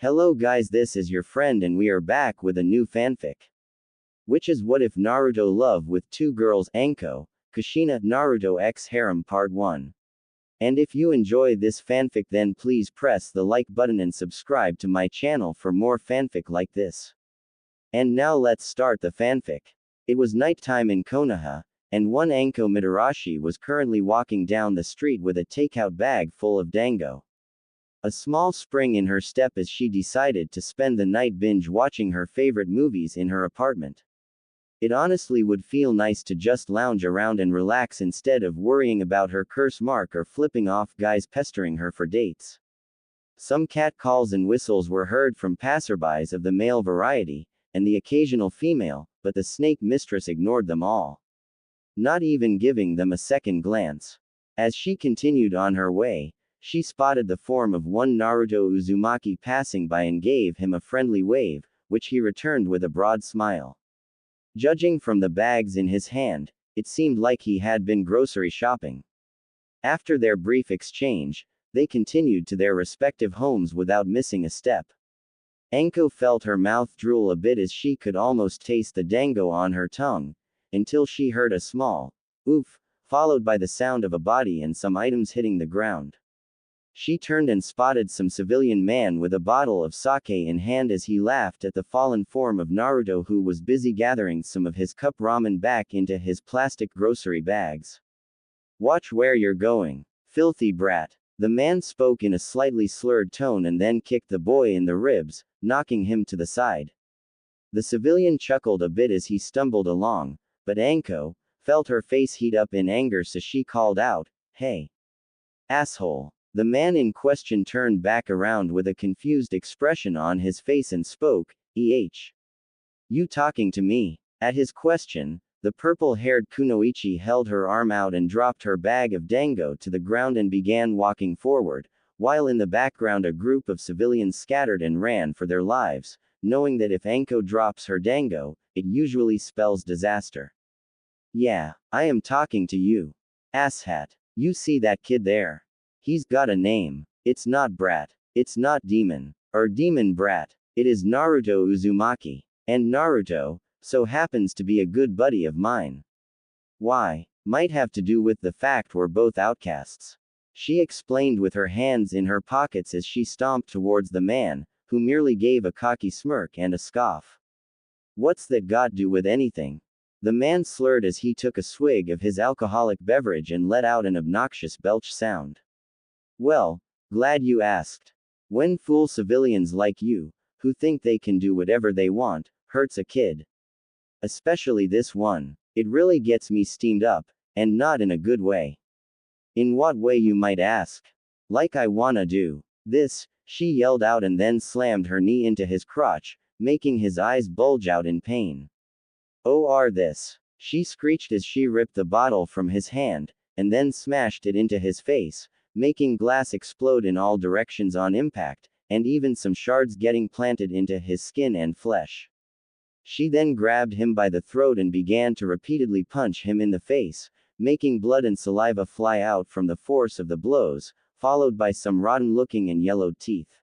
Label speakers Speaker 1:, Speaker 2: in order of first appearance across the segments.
Speaker 1: Hello guys, this is your friend and we are back with a new fanfic. Which is What If Naruto Love with Two Girls, Anko, Kushina, Naruto X Harem Part 1. And if you enjoy this fanfic then please press the like button and subscribe to my channel for more fanfic like this. And now let's start the fanfic. It was nighttime in Konoha, and one Anko Mitarashi was currently walking down the street with a takeout bag full of dango. A small spring in her step as she decided to spend the night binge watching her favorite movies in her apartment. It honestly would feel nice to just lounge around and relax instead of worrying about her curse mark or flipping off guys pestering her for dates. Some cat calls and whistles were heard from passerbys of the male variety, and the occasional female, but the snake mistress ignored them all, not even giving them a second glance. As she continued on her way, she spotted the form of one Naruto Uzumaki passing by and gave him a friendly wave, which he returned with a broad smile. Judging from the bags in his hand, it seemed like he had been grocery shopping. After their brief exchange, they continued to their respective homes without missing a step. Anko felt her mouth drool a bit as she could almost taste the dango on her tongue, until she heard a small oof, followed by the sound of a body and some items hitting the ground. She turned and spotted some civilian man with a bottle of sake in hand as he laughed at the fallen form of Naruto who was busy gathering some of his cup ramen back into his plastic grocery bags. Watch where you're going, filthy brat. The man spoke in a slightly slurred tone and then kicked the boy in the ribs, knocking him to the side. The civilian chuckled a bit as he stumbled along, but Anko felt her face heat up in anger so she called out, "Hey, asshole." The man in question turned back around with a confused expression on his face and spoke, You talking to me?" At his question, the purple-haired kunoichi held her arm out and dropped her bag of dango to the ground and began walking forward, while in the background a group of civilians scattered and ran for their lives, knowing that if Anko drops her dango, it usually spells disaster. "Yeah, I am talking to you. Asshat. You see that kid there? He's got a name. It's not Brat. It's not Demon. Or Demon Brat. It is Naruto Uzumaki. And Naruto, so happens to be a good buddy of mine. Why? Might have to do with the fact we're both outcasts," she explained with her hands in her pockets as she stomped towards the man, who merely gave a cocky smirk and a scoff. "What's that got to do with anything?" The man slurred as he took a swig of his alcoholic beverage and let out an obnoxious belch sound. "Well, glad you asked. When fool civilians like you, who think they can do whatever they want, hurts a kid. Especially this one. It really gets me steamed up, and not in a good way." "In what way you might ask?" "Like I wanna do this," she yelled out and then slammed her knee into his crotch, making his eyes bulge out in pain. "Or this," she screeched as she ripped the bottle from his hand, and then smashed it into his face, making glass explode in all directions on impact, and even some shards getting planted into his skin and flesh. She then grabbed him by the throat and began to repeatedly punch him in the face, making blood and saliva fly out from the force of the blows, followed by some rotten-looking and yellowed teeth.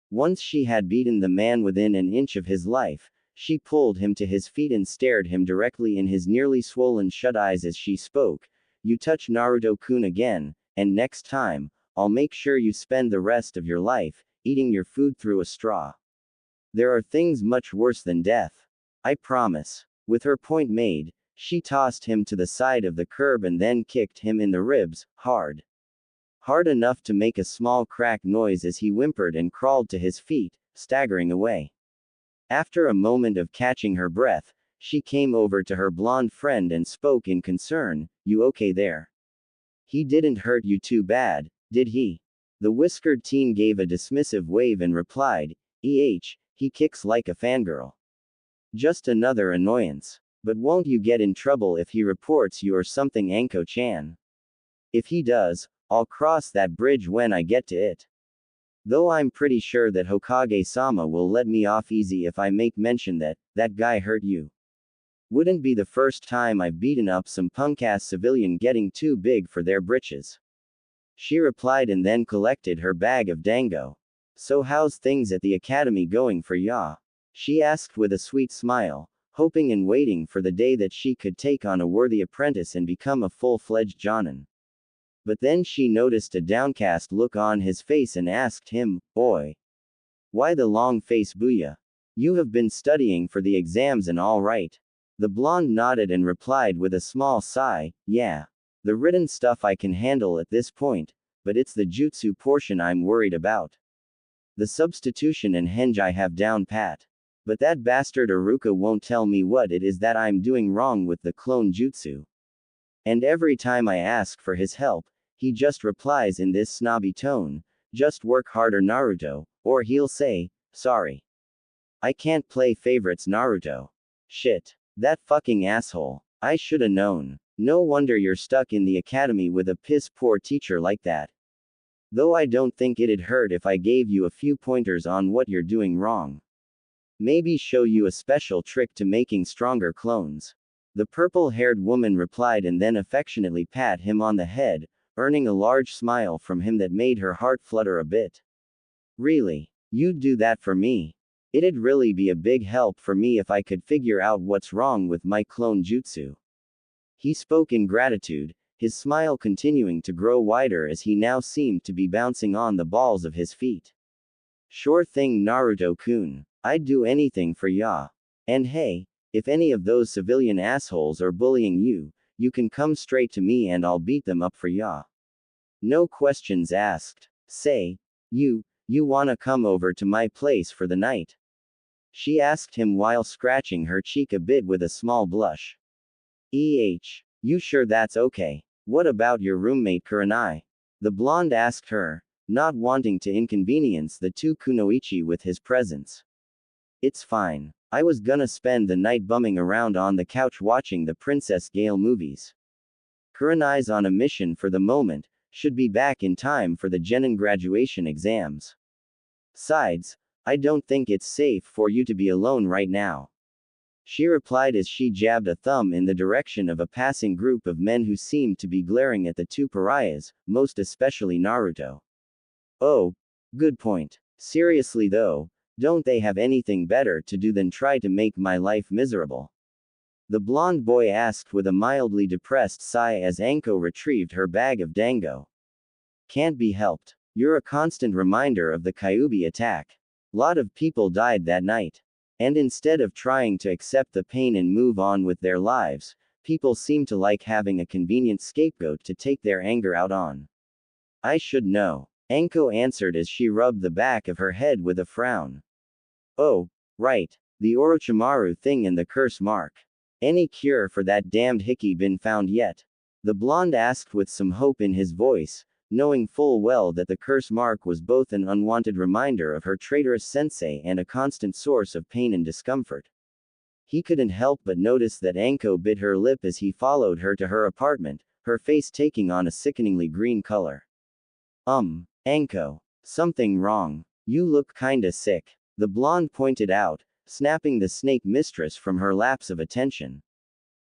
Speaker 1: Once she had beaten the man within an inch of his life, she pulled him to his feet and stared him directly in his nearly swollen shut eyes as she spoke, "You touch Naruto-kun again, and next time, I'll make sure you spend the rest of your life eating your food through a straw. There are things much worse than death. I promise." With her point made, she tossed him to the side of the curb and then kicked him in the ribs, hard. Hard enough to make a small crack noise as he whimpered and crawled to his feet, staggering away. After a moment of catching her breath, she came over to her blonde friend and spoke in concern, "You okay there? He didn't hurt you too bad, did he?" The whiskered teen gave a dismissive wave and replied, He kicks like a fangirl. Just another annoyance. But won't you get in trouble if he reports you or something, Anko-chan? If he does, I'll cross that bridge when I get to it. Though I'm pretty sure that Hokage-sama will let me off easy if I make mention that guy hurt you. Wouldn't be the first time I've beaten up some punk-ass civilian getting too big for their britches," she replied and then collected her bag of dango. So how's things at the academy going for ya? She asked with a sweet smile, hoping and waiting for the day that she could take on a worthy apprentice and become a full-fledged Jonin. But then she noticed a downcast look on his face and asked him, "Oi, why the long face booyah? You have been studying for the exams and all right." The blonde nodded and replied with a small sigh, "Yeah. The written stuff I can handle at this point, but it's the jutsu portion I'm worried about. The substitution and henge I have down pat. But that bastard Aruka won't tell me what it is that I'm doing wrong with the clone jutsu. And every time I ask for his help, he just replies in this snobby tone, 'Just work harder Naruto,' or he'll say, 'Sorry. I can't play favorites Naruto.' Shit. That fucking asshole. I shoulda known. No wonder you're stuck in the academy with a piss poor teacher like that. Though I don't think it'd hurt if I gave you a few pointers on what you're doing wrong. Maybe show you a special trick to making stronger clones." The purple-haired woman replied and then affectionately pat him on the head, earning a large smile from him that made her heart flutter a bit. "Really? You'd do that for me? It'd really be a big help for me if I could figure out what's wrong with my clone jutsu." He spoke in gratitude, his smile continuing to grow wider as he now seemed to be bouncing on the balls of his feet. "Sure thing Naruto-kun. I'd do anything for ya. And hey, if any of those civilian assholes are bullying you, you can come straight to me and I'll beat them up for ya. No questions asked. Say, you wanna come over to my place for the night?" She asked him while scratching her cheek a bit with a small blush. You sure that's okay? What about your roommate Kuranai?" The blonde asked her, not wanting to inconvenience the two kunoichi with his presence. "It's fine. I was gonna spend the night bumming around on the couch watching the Princess Gale movies. Kuranai's on a mission for the moment, should be back in time for the Genin graduation exams. Besides, I don't think it's safe for you to be alone right now," she replied as she jabbed a thumb in the direction of a passing group of men who seemed to be glaring at the two pariahs, most especially Naruto. "Oh, good point. Seriously though, don't they have anything better to do than try to make my life miserable?" The blonde boy asked with a mildly depressed sigh as Anko retrieved her bag of dango. "Can't be helped. You're a constant reminder of the Kyuubi attack. Lot of people died that night. And instead of trying to accept the pain and move on with their lives, people seem to like having a convenient scapegoat to take their anger out on." "I should know," Anko answered as she rubbed the back of her head with a frown. "Oh, right. The Orochimaru thing and the curse mark. Any cure for that damned hickey been found yet?" The blonde asked with some hope in his voice, knowing full well that the curse mark was both an unwanted reminder of her traitorous sensei and a constant source of pain and discomfort. He couldn't help but notice that Anko bit her lip as he followed her to her apartment, her face taking on a sickeningly green color. Anko. Something wrong. You look kinda sick," the blonde pointed out, snapping the snake mistress from her lapse of attention.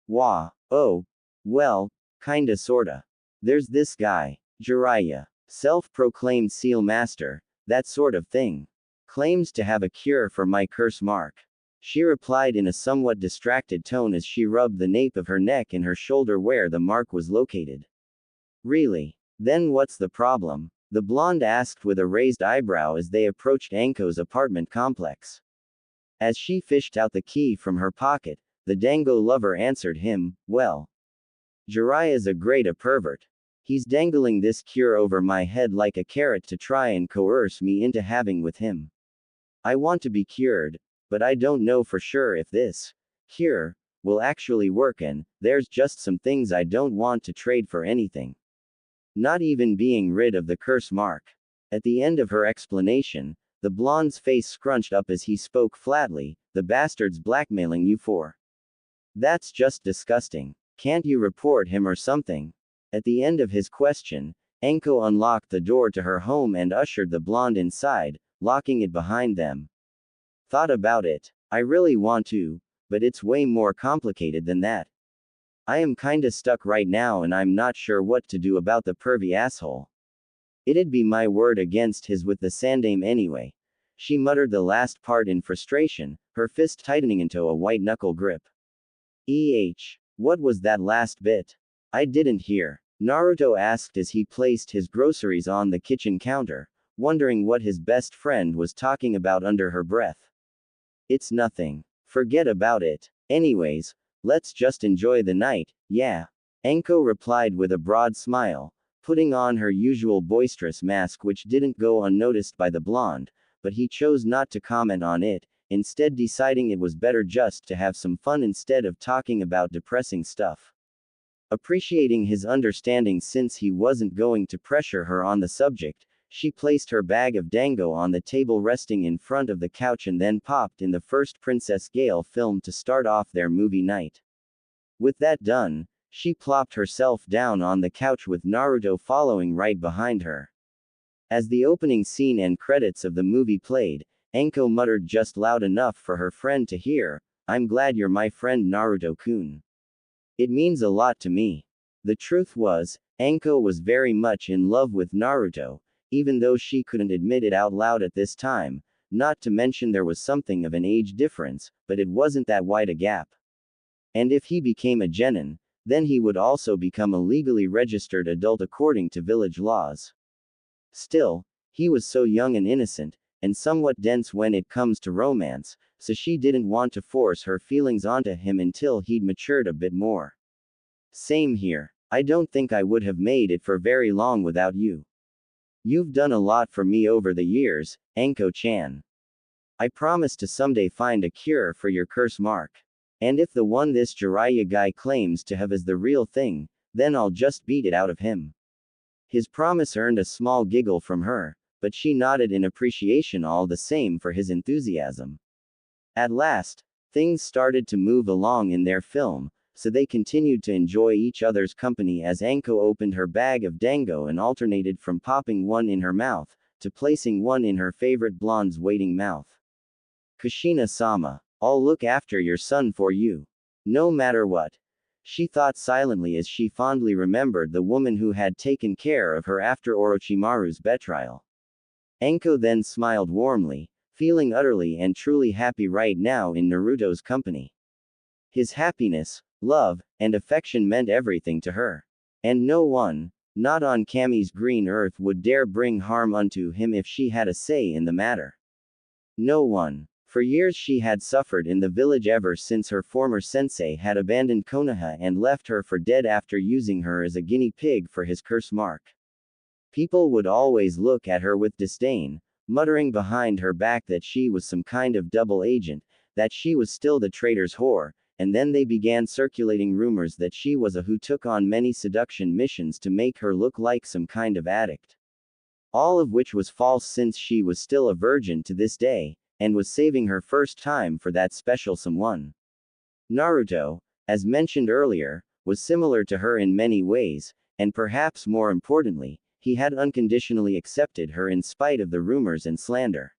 Speaker 1: "Wah, oh, well, kinda sorta. There's this guy, Jiraiya, self-proclaimed seal master, that sort of thing. Claims to have a cure for my curse mark," she replied in a somewhat distracted tone as she rubbed the nape of her neck and her shoulder where the mark was located. "Really? Then what's the problem?" the blonde asked with a raised eyebrow as they approached Anko's apartment complex. As she fished out the key from her pocket, the dango lover answered him, "Well, Jiraiya's a great a pervert. He's dangling this cure over my head like a carrot to try and coerce me into having with him. I want to be cured, but I don't know for sure if this cure will actually work, and there's just some things I don't want to trade for anything. Not even being rid of the curse mark." At the end of her explanation, the blonde's face scrunched up as he spoke flatly, "The bastard's blackmailing you for. That's just disgusting. Can't you report him or something?" At the end of his question, Anko unlocked the door to her home and ushered the blonde inside, locking it behind them. "Thought about it. I really want to, but it's way more complicated than that. I am kinda stuck right now and I'm not sure what to do about the pervy asshole." It'd be my word against his with the sandame anyway. She muttered the last part in frustration, her fist tightening into a white-knuckle grip. What was that last bit? I didn't hear. Naruto asked as he placed his groceries on the kitchen counter, wondering what his best friend was talking about under her breath. It's nothing. Forget about it. Anyways, let's just enjoy the night, yeah. Anko replied with a broad smile, putting on her usual boisterous mask which didn't go unnoticed by the blonde, but he chose not to comment on it, instead deciding it was better just to have some fun instead of talking about depressing stuff. Appreciating his understanding since he wasn't going to pressure her on the subject, she placed her bag of dango on the table resting in front of the couch and then popped in the first Princess Gale film to start off their movie night. With that done, she plopped herself down on the couch with Naruto following right behind her. As the opening scene and credits of the movie played, Anko muttered just loud enough for her friend to hear, "I'm glad you're my friend Naruto-kun. It means a lot to me." The truth was, Anko was very much in love with Naruto, even though she couldn't admit it out loud at this time, not to mention there was something of an age difference, but it wasn't that wide a gap. And if he became a genin, then he would also become a legally registered adult according to village laws. Still, he was so young and innocent, and somewhat dense when it comes to romance, so she didn't want to force her feelings onto him until he'd matured a bit more. Same here. I don't think I would have made it for very long without you. You've done a lot for me over the years, Anko-chan. I promise to someday find a cure for your curse mark. And if the one this Jiraiya guy claims to have is the real thing, then I'll just beat it out of him. His promise earned a small giggle from her, but she nodded in appreciation all the same for his enthusiasm. At last, things started to move along in their film, so they continued to enjoy each other's company as Anko opened her bag of dango and alternated from popping one in her mouth, to placing one in her favorite blonde's waiting mouth. Kushina-sama, I'll look after your son for you. No matter what. She thought silently as she fondly remembered the woman who had taken care of her after Orochimaru's betrayal. Anko then smiled warmly, feeling utterly and truly happy right now in Naruto's company. His happiness, love, and affection meant everything to her. And no one, not on Kami's green earth, would dare bring harm unto him if she had a say in the matter. No one. For years she had suffered in the village ever since her former sensei had abandoned Konoha and left her for dead after using her as a guinea pig for his curse mark. People would always look at her with disdain, muttering behind her back that she was some kind of double agent, that she was still the traitor's whore, and then they began circulating rumors that she was a who took on many seduction missions to make her look like some kind of addict. All of which was false since she was still a virgin to this day, and was saving her first time for that special someone. Naruto, as mentioned earlier, was similar to her in many ways, and perhaps more importantly, he had unconditionally accepted her in spite of the rumors and slander.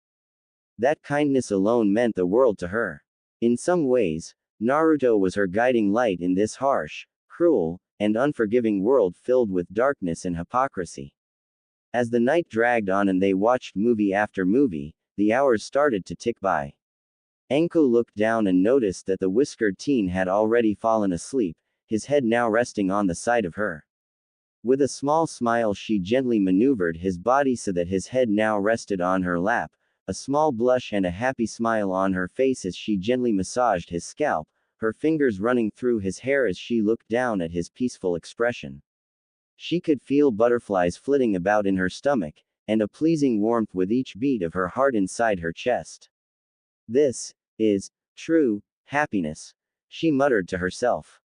Speaker 1: That kindness alone meant the world to her. In some ways, Naruto was her guiding light in this harsh, cruel, and unforgiving world filled with darkness and hypocrisy. As the night dragged on and they watched movie after movie, the hours started to tick by. Anko looked down and noticed that the whiskered teen had already fallen asleep, his head now resting on the side of her. With a small smile she gently maneuvered his body so that his head now rested on her lap, a small blush and a happy smile on her face as she gently massaged his scalp, her fingers running through his hair as she looked down at his peaceful expression. She could feel butterflies flitting about in her stomach, and a pleasing warmth with each beat of her heart inside her chest. This is true happiness, she muttered to herself.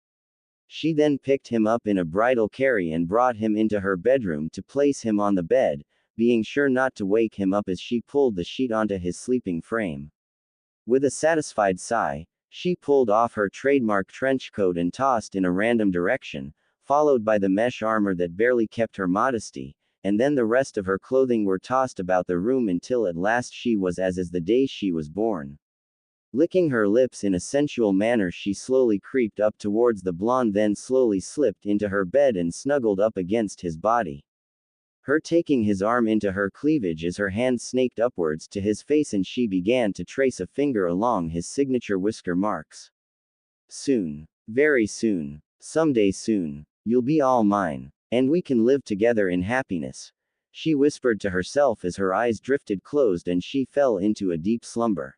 Speaker 1: She then picked him up in a bridal carry and brought him into her bedroom to place him on the bed, being sure not to wake him up as she pulled the sheet onto his sleeping frame. With a satisfied sigh, she pulled off her trademark trench coat and tossed in a random direction, followed by the mesh armor that barely kept her modesty, and then the rest of her clothing were tossed about the room until at last she was as the day she was born. Licking her lips in a sensual manner she slowly creeped up towards the blonde, then slowly slipped into her bed and snuggled up against his body. Her taking his arm into her cleavage as her hand snaked upwards to his face and she began to trace a finger along his signature whisker marks. Soon. Very soon. Someday soon. You'll be all mine. And we can live together in happiness. She whispered to herself as her eyes drifted closed and she fell into a deep slumber.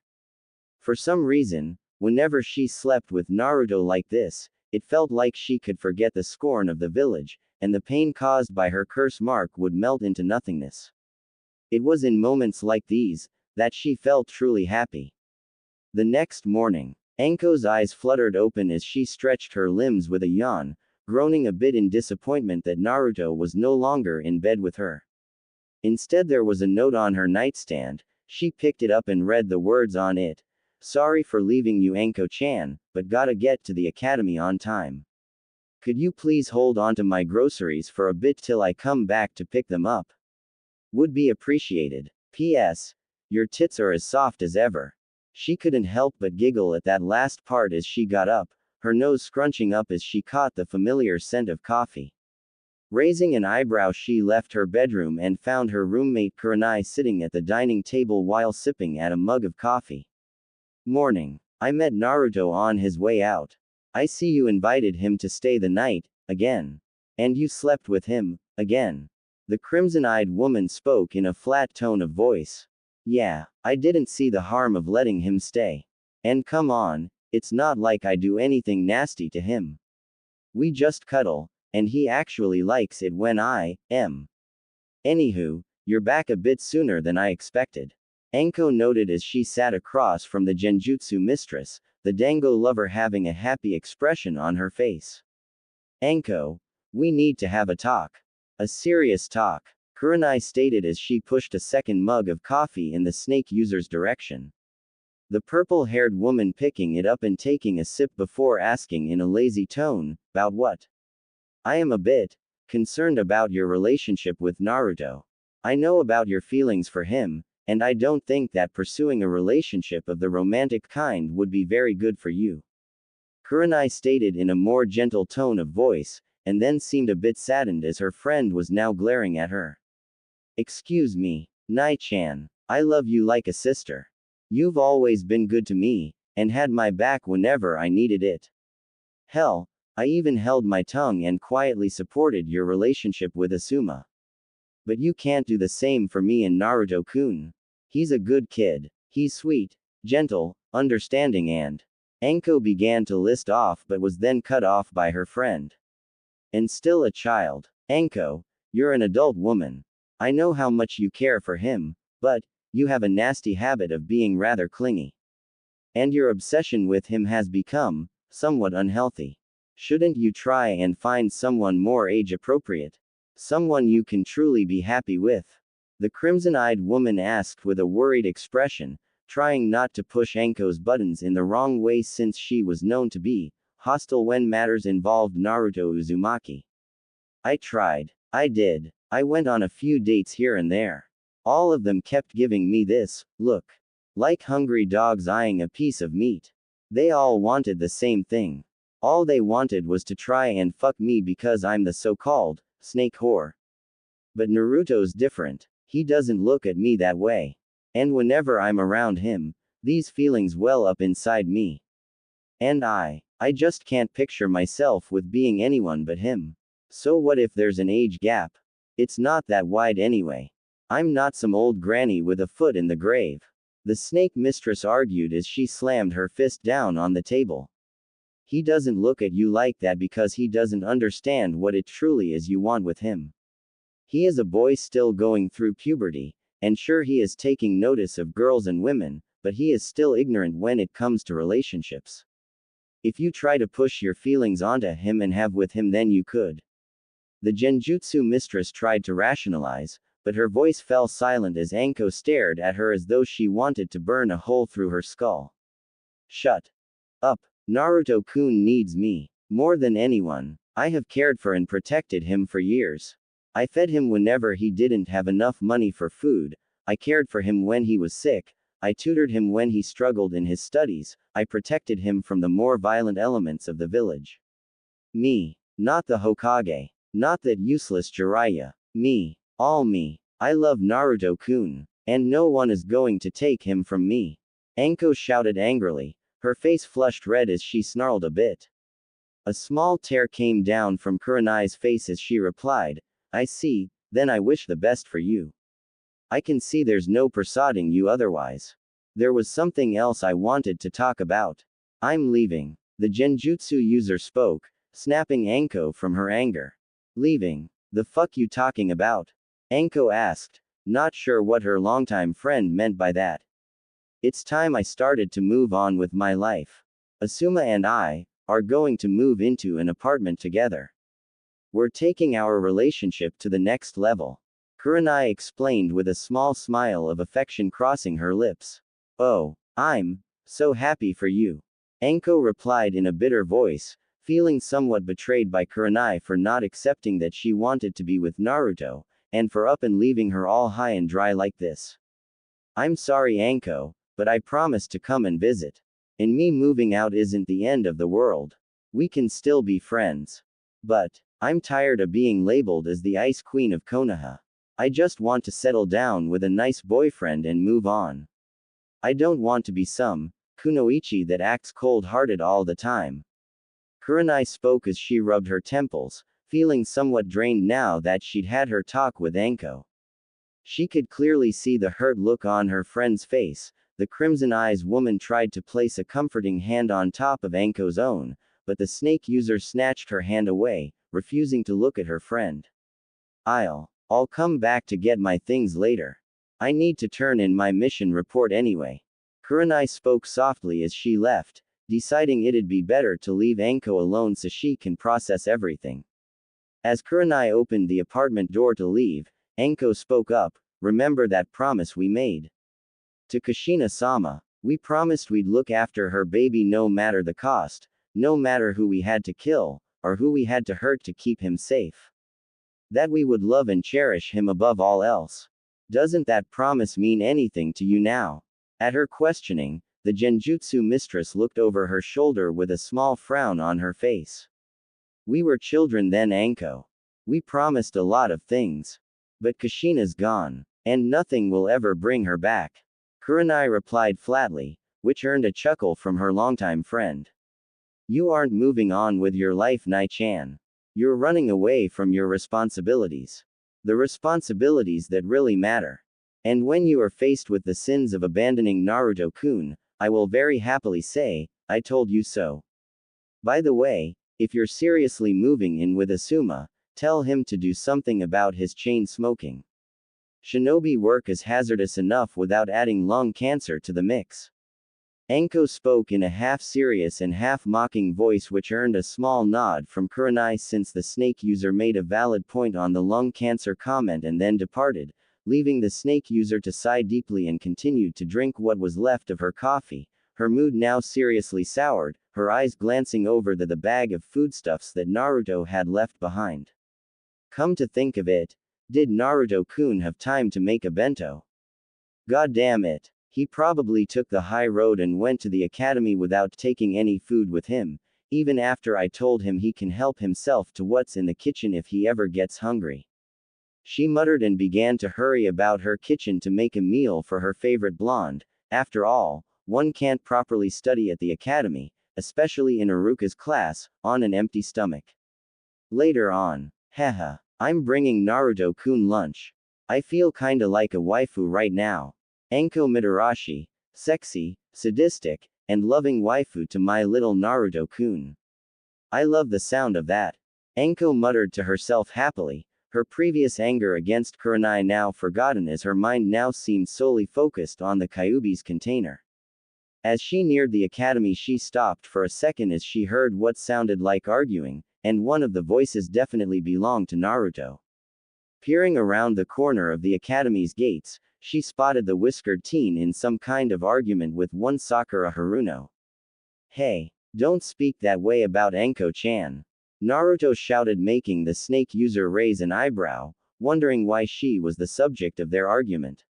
Speaker 1: For some reason, whenever she slept with Naruto like this, it felt like she could forget the scorn of the village, and the pain caused by her curse mark would melt into nothingness. It was in moments like these that she felt truly happy. The next morning, Anko's eyes fluttered open as she stretched her limbs with a yawn, groaning a bit in disappointment that Naruto was no longer in bed with her. Instead, there was a note on her nightstand. She picked it up and read the words on it. Sorry for leaving you, Anko-chan, but gotta get to the academy on time. Could you please hold on to my groceries for a bit till I come back to pick them up? Would be appreciated. P.S. Your tits are as soft as ever. She couldn't help but giggle at that last part as she got up, her nose scrunching up as she caught the familiar scent of coffee. Raising an eyebrow, she left her bedroom and found her roommate Kuranai sitting at the dining table while sipping at a mug of coffee. Morning. I met Naruto on his way out. I see you invited him to stay the night, again. And you slept with him, again. The crimson-eyed woman spoke in a flat tone of voice. Yeah, I didn't see the harm of letting him stay. And come on, it's not like I do anything nasty to him. We just cuddle, and he actually likes it when I am. Anywho, you're back a bit sooner than I expected. Anko noted as she sat across from the genjutsu mistress, the dango lover having a happy expression on her face. Anko, we need to have a talk. A serious talk, Kuranai stated as she pushed a second mug of coffee in the snake user's direction. The purple-haired woman picking it up and taking a sip before asking in a lazy tone, about what? I am a bit concerned about your relationship with Naruto. I know about your feelings for him, and I don't think that pursuing a relationship of the romantic kind would be very good for you. Kuranai stated in a more gentle tone of voice, and then seemed a bit saddened as her friend was now glaring at her. Excuse me, Nai-chan, I love you like a sister. You've always been good to me, and had my back whenever I needed it. Hell, I even held my tongue and quietly supported your relationship with Asuma. But you can't do the same for me and Naruto-kun. He's a good kid. He's sweet, gentle, understanding and… Anko began to list off but was then cut off by her friend. And still a child. Anko, you're an adult woman. I know how much you care for him, but you have a nasty habit of being rather clingy. And your obsession with him has become somewhat unhealthy. Shouldn't you try and find someone more age-appropriate? Someone you can truly be happy with? The crimson-eyed woman asked with a worried expression, trying not to push Anko's buttons in the wrong way since she was known to be hostile when matters involved Naruto Uzumaki. I tried. I did. I went on a few dates here and there. All of them kept giving me this look. Like hungry dogs eyeing a piece of meat. They all wanted the same thing. All they wanted was to try and fuck me because I'm the so-called snake whore. But Naruto's different. He doesn't look at me that way. And whenever I'm around him, these feelings well up inside me. And I just can't picture myself with being anyone but him. So what if there's an age gap? It's not that wide anyway. I'm not some old granny with a foot in the grave. The snake mistress argued as she slammed her fist down on the table. He doesn't look at you like that because he doesn't understand what it truly is you want with him. He is a boy still going through puberty, and sure he is taking notice of girls and women, but he is still ignorant when it comes to relationships. If you try to push your feelings onto him and have with him, then you could. The genjutsu mistress tried to rationalize, but her voice fell silent as Anko stared at her as though she wanted to burn a hole through her skull. Shut up. Naruto-kun needs me more than anyone. I have cared for and protected him for years. I fed him whenever he didn't have enough money for food. I cared for him when he was sick. I tutored him when he struggled in his studies. I protected him from the more violent elements of the village. Me. Not the Hokage. Not that useless Jiraiya. Me. All me. I love Naruto-kun. And no one is going to take him from me. Anko shouted angrily. Her face flushed red as she snarled a bit. A small tear came down from Kurenai's face as she replied, I see, then I wish the best for you. I can see there's no persuading you otherwise. There was something else I wanted to talk about. I'm leaving. The genjutsu user spoke, snapping Anko from her anger. Leaving? The fuck you talking about? Anko asked, not sure what her longtime friend meant by that. It's time I started to move on with my life. Asuma and I are going to move into an apartment together. We're taking our relationship to the next level. Kurenai explained with a small smile of affection crossing her lips. Oh, I'm so happy for you. Anko replied in a bitter voice, feeling somewhat betrayed by Kurenai for not accepting that she wanted to be with Naruto, and for up and leaving her all high and dry like this. I'm sorry Anko, but I promised to come and visit. And me moving out isn't the end of the world. We can still be friends. But I'm tired of being labeled as the Ice Queen of Konoha. I just want to settle down with a nice boyfriend and move on. I don't want to be some kunoichi that acts cold-hearted all the time. Kurenai spoke as she rubbed her temples, feeling somewhat drained now that she'd had her talk with Anko. She could clearly see the hurt look on her friend's face. The crimson eyes woman tried to place a comforting hand on top of Anko's own, but the snake user snatched her hand away, refusing to look at her friend. I'll come back to get my things later. I need to turn in my mission report anyway. Kurenai spoke softly as she left, deciding it'd be better to leave Anko alone so she can process everything. As Kurenai opened the apartment door to leave, Anko spoke up, remember that promise we made? To Kushina-sama, we promised we'd look after her baby no matter the cost, no matter who we had to kill, or who we had to hurt to keep him safe. That we would love and cherish him above all else. Doesn't that promise mean anything to you now? At her questioning, the genjutsu mistress looked over her shoulder with a small frown on her face. We were children then Anko. We promised a lot of things. But Kushina's gone. And nothing will ever bring her back. Kurenai replied flatly, which earned a chuckle from her longtime friend. You aren't moving on with your life Nai-chan. You're running away from your responsibilities. The responsibilities that really matter. And when you are faced with the sins of abandoning Naruto-kun, I will very happily say, I told you so. By the way, if you're seriously moving in with Asuma, tell him to do something about his chain smoking. Shinobi work is hazardous enough without adding lung cancer to the mix. Anko spoke in a half-serious and half-mocking voice which earned a small nod from Kurenai since the snake user made a valid point on the lung cancer comment and then departed, leaving the snake user to sigh deeply and continued to drink what was left of her coffee, her mood now seriously soured, her eyes glancing over the bag of foodstuffs that Naruto had left behind. Come to think of it, did Naruto-kun have time to make a bento? God damn it. He probably took the high road and went to the academy without taking any food with him, even after I told him he can help himself to what's in the kitchen if he ever gets hungry. She muttered and began to hurry about her kitchen to make a meal for her favorite blonde. After all, one can't properly study at the academy, especially in Iruka's class, on an empty stomach. Later on. Haha. I'm bringing Naruto-kun lunch. I feel kinda like a waifu right now. Anko Mitarashi, sexy, sadistic, and loving waifu to my little Naruto-kun. I love the sound of that. Anko muttered to herself happily, her previous anger against Kurenai now forgotten as her mind now seemed solely focused on the Kyuubi's container. As she neared the academy she stopped for a second as she heard what sounded like arguing, and one of the voices definitely belonged to Naruto. Peering around the corner of the academy's gates, she spotted the whiskered teen in some kind of argument with one Sakura Haruno. Hey, don't speak that way about Anko-chan. Naruto shouted, making the snake user raise an eyebrow, wondering why she was the subject of their argument.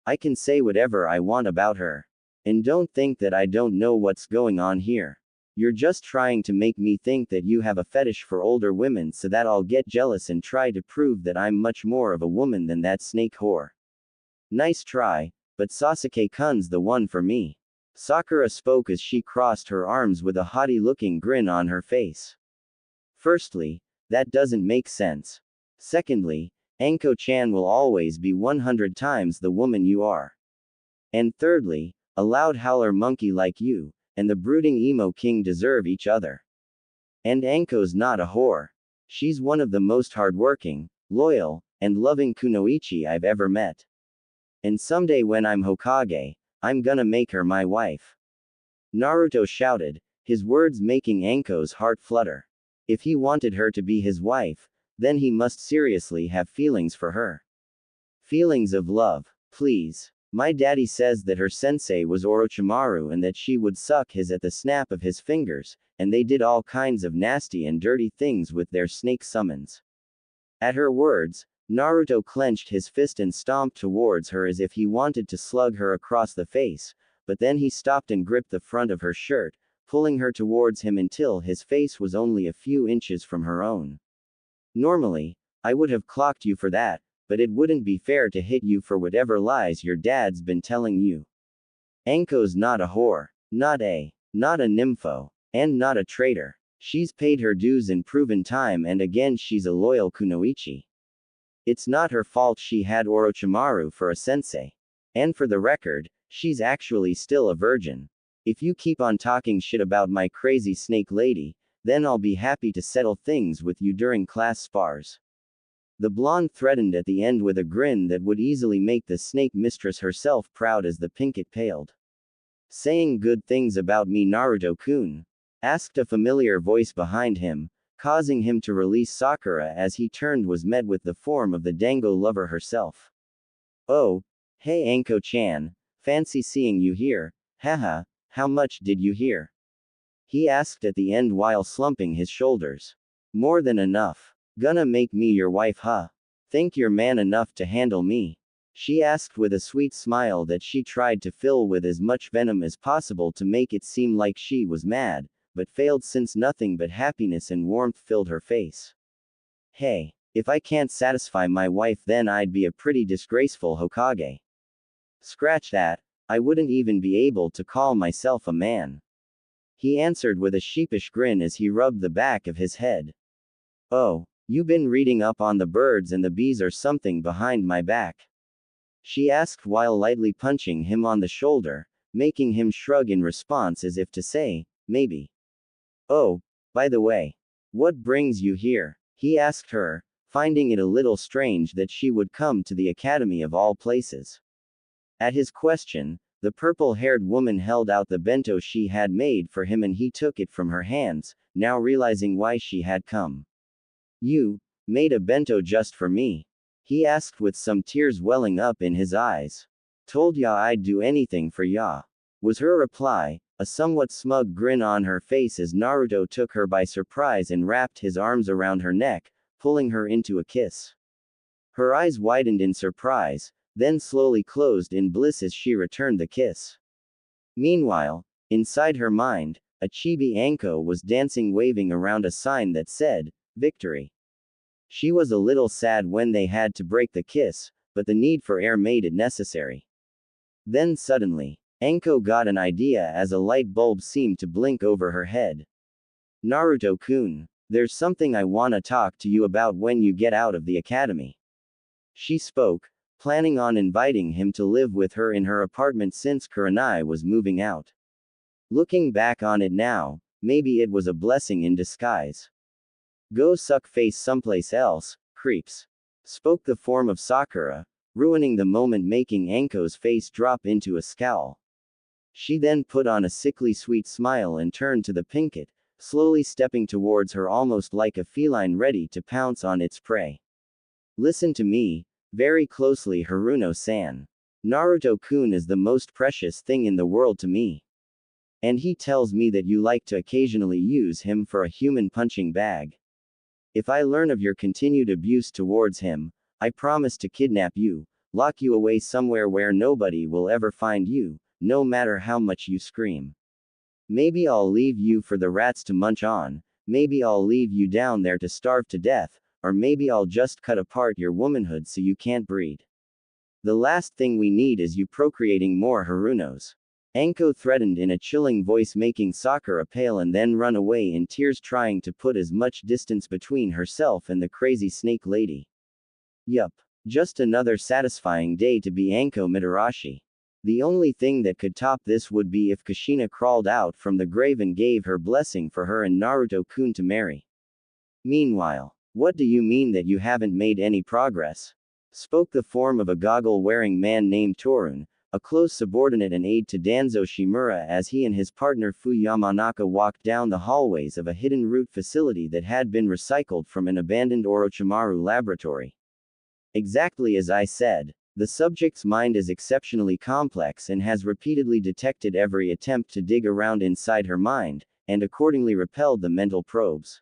Speaker 1: I can say whatever I want about her. And don't think that I don't know what's going on here. You're just trying to make me think that you have a fetish for older women so that I'll get jealous and try to prove that I'm much more of a woman than that snake whore. Nice try, but Sasuke-kun's the one for me. Sakura spoke as she crossed her arms with a haughty-looking grin on her face. Firstly, that doesn't make sense. Secondly, Anko-chan will always be 100 times the woman you are. And thirdly, a loud howler monkey like you, and the brooding emo king deserve each other. And Anko's not a whore. She's one of the most hardworking, loyal, and loving kunoichi I've ever met. And someday when I'm Hokage, I'm gonna make her my wife. Naruto shouted, his words making Anko's heart flutter. If he wanted her to be his wife, then he must seriously have feelings for her. Feelings of love, please. My daddy says that her sensei was Orochimaru and that she would suck his at the snap of his fingers, and they did all kinds of nasty and dirty things with their snake summons. At her words, Naruto clenched his fist and stomped towards her as if he wanted to slug her across the face, but then he stopped and gripped the front of her shirt, pulling her towards him until his face was only a few inches from her own. Normally, I would have clocked you for that, but it wouldn't be fair to hit you for whatever lies your dad's been telling you. Anko's not a whore, not a nympho, and not a traitor. She's paid her dues in proven time and again she's a loyal kunoichi. It's not her fault she had Orochimaru for a sensei. And for the record, she's actually still a virgin. If you keep on talking shit about my crazy snake lady, then I'll be happy to settle things with you during class spars. The blonde threatened at the end with a grin that would easily make the snake mistress herself proud as the pinkett paled. Saying good things about me, Naruto-kun? Asked a familiar voice behind him, causing him to release Sakura as he turned was met with the form of the Dango lover herself. Oh, hey Anko-chan, fancy seeing you here, haha, how much did you hear? He asked at the end while slumping his shoulders. More than enough. Gonna make me your wife, huh? Think you're man enough to handle me? She asked with a sweet smile that she tried to fill with as much venom as possible to make it seem like she was mad, but failed since nothing but happiness and warmth filled her face. Hey, if I can't satisfy my wife then I'd be a pretty disgraceful Hokage. Scratch that, I wouldn't even be able to call myself a man. He answered with a sheepish grin as he rubbed the back of his head. Oh, you been reading up on the birds and the bees or something behind my back? She asked while lightly punching him on the shoulder, making him shrug in response as if to say, maybe. Oh, by the way, what brings you here? He asked her, finding it a little strange that she would come to the academy of all places. At his question, the purple-haired woman held out the bento she had made for him and he took it from her hands, now realizing why she had come. You made a bento just for me? He asked with some tears welling up in his eyes. Told ya I'd do anything for ya, was her reply, a somewhat smug grin on her face as Naruto took her by surprise and wrapped his arms around her neck, pulling her into a kiss. Her eyes widened in surprise, then slowly closed in bliss as she returned the kiss. Meanwhile, inside her mind, a chibi Anko was dancing waving around a sign that said, Victory. She was a little sad when they had to break the kiss, but the need for air made it necessary. Then suddenly, Anko got an idea as a light bulb seemed to blink over her head. Naruto-kun, there's something I wanna talk to you about when you get out of the academy. She spoke, planning on inviting him to live with her in her apartment since Kurenai was moving out. Looking back on it now, maybe it was a blessing in disguise. Go suck face someplace else, creeps. Spoke the form of Sakura, ruining the moment making Anko's face drop into a scowl. She then put on a sickly sweet smile and turned to the pinkett, slowly stepping towards her almost like a feline ready to pounce on its prey. Listen to me, very closely Haruno-san. Naruto-kun is the most precious thing in the world to me. And he tells me that you like to occasionally use him for a human punching bag. If I learn of your continued abuse towards him, I promise to kidnap you, lock you away somewhere where nobody will ever find you, no matter how much you scream. Maybe I'll leave you for the rats to munch on, maybe I'll leave you down there to starve to death, or maybe I'll just cut apart your womanhood so you can't breed. The last thing we need is you procreating more Harunos. Anko threatened in a chilling voice, making Sakura pale and then run away in tears, trying to put as much distance between herself and the crazy snake lady. Yup. Just another satisfying day to be Anko Mitarashi. The only thing that could top this would be if Kushina crawled out from the grave and gave her blessing for her and Naruto-kun to marry. Meanwhile, what do you mean that you haven't made any progress? Spoke the form of a goggle-wearing man named Torun, a close subordinate and aide to Danzo Shimura, as he and his partner Fu Yamanaka walked down the hallways of a hidden root facility that had been recycled from an abandoned Orochimaru laboratory. Exactly as I said. The subject's mind is exceptionally complex and has repeatedly detected every attempt to dig around inside her mind, and accordingly repelled the mental probes.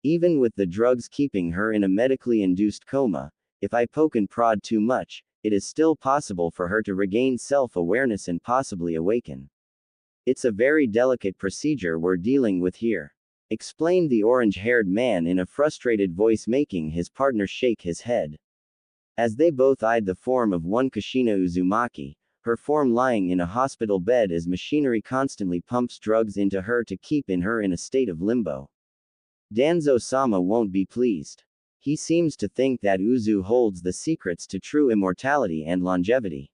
Speaker 1: Even with the drugs keeping her in a medically induced coma, if I poke and prod too much, it is still possible for her to regain self-awareness and possibly awaken. It's a very delicate procedure we're dealing with here, explained the orange-haired man in a frustrated voice, making his partner shake his head. As they both eyed the form of one Kushina Uzumaki, her form lying in a hospital bed as machinery constantly pumps drugs into her to keep her in a state of limbo. Danzo-sama won't be pleased. He seems to think that Uzu holds the secrets to true immortality and longevity.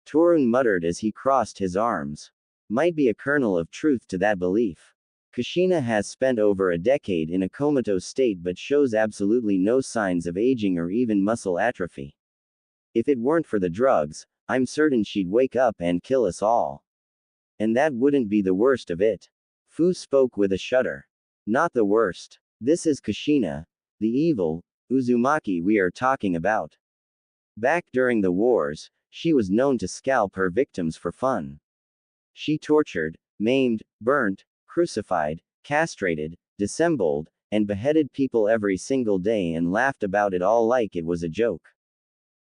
Speaker 1: Torun muttered as he crossed his arms. Might be a kernel of truth to that belief. Kushina has spent over a decade in a comatose state but shows absolutely no signs of aging or even muscle atrophy. If it weren't for the drugs, I'm certain she'd wake up and kill us all. And that wouldn't be the worst of it. Fu spoke with a shudder. Not the worst. This is Kushina, the evil Uzumaki we are talking about. Back during the wars, she was known to scalp her victims for fun. She tortured, maimed, burnt, crucified, castrated, dissembled, and beheaded people every single day and laughed about it all like it was a joke.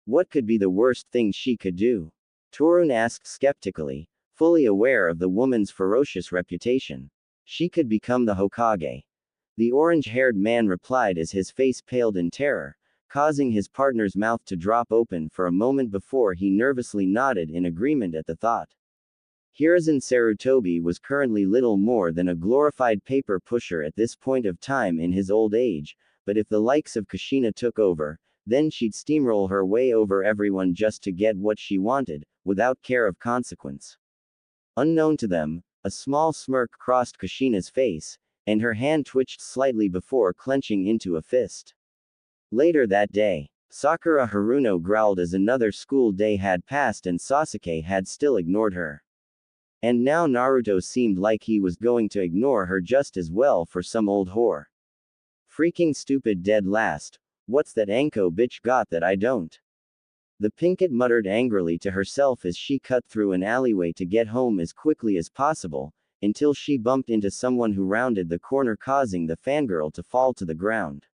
Speaker 1: What could be the worst thing she could do? Torun asked skeptically, fully aware of the woman's ferocious reputation. She could become the Hokage. The orange-haired man replied as his face paled in terror, causing his partner's mouth to drop open for a moment before he nervously nodded in agreement at the thought. Hiruzen Sarutobi was currently little more than a glorified paper pusher at this point of time in his old age, but if the likes of Kushina took over, then she'd steamroll her way over everyone just to get what she wanted, without care of consequence. Unknown to them, a small smirk crossed Kushina's face, and her hand twitched slightly before clenching into a fist. Later that day, Sakura Haruno growled as another school day had passed and Sasuke had still ignored her. And now Naruto seemed like he was going to ignore her just as well for some old whore. Freaking stupid dead last, what's that Anko bitch got that I don't? The Pinkett muttered angrily to herself as she cut through an alleyway to get home as quickly as possible, until she bumped into someone who rounded the corner, causing the fangirl to fall to the ground.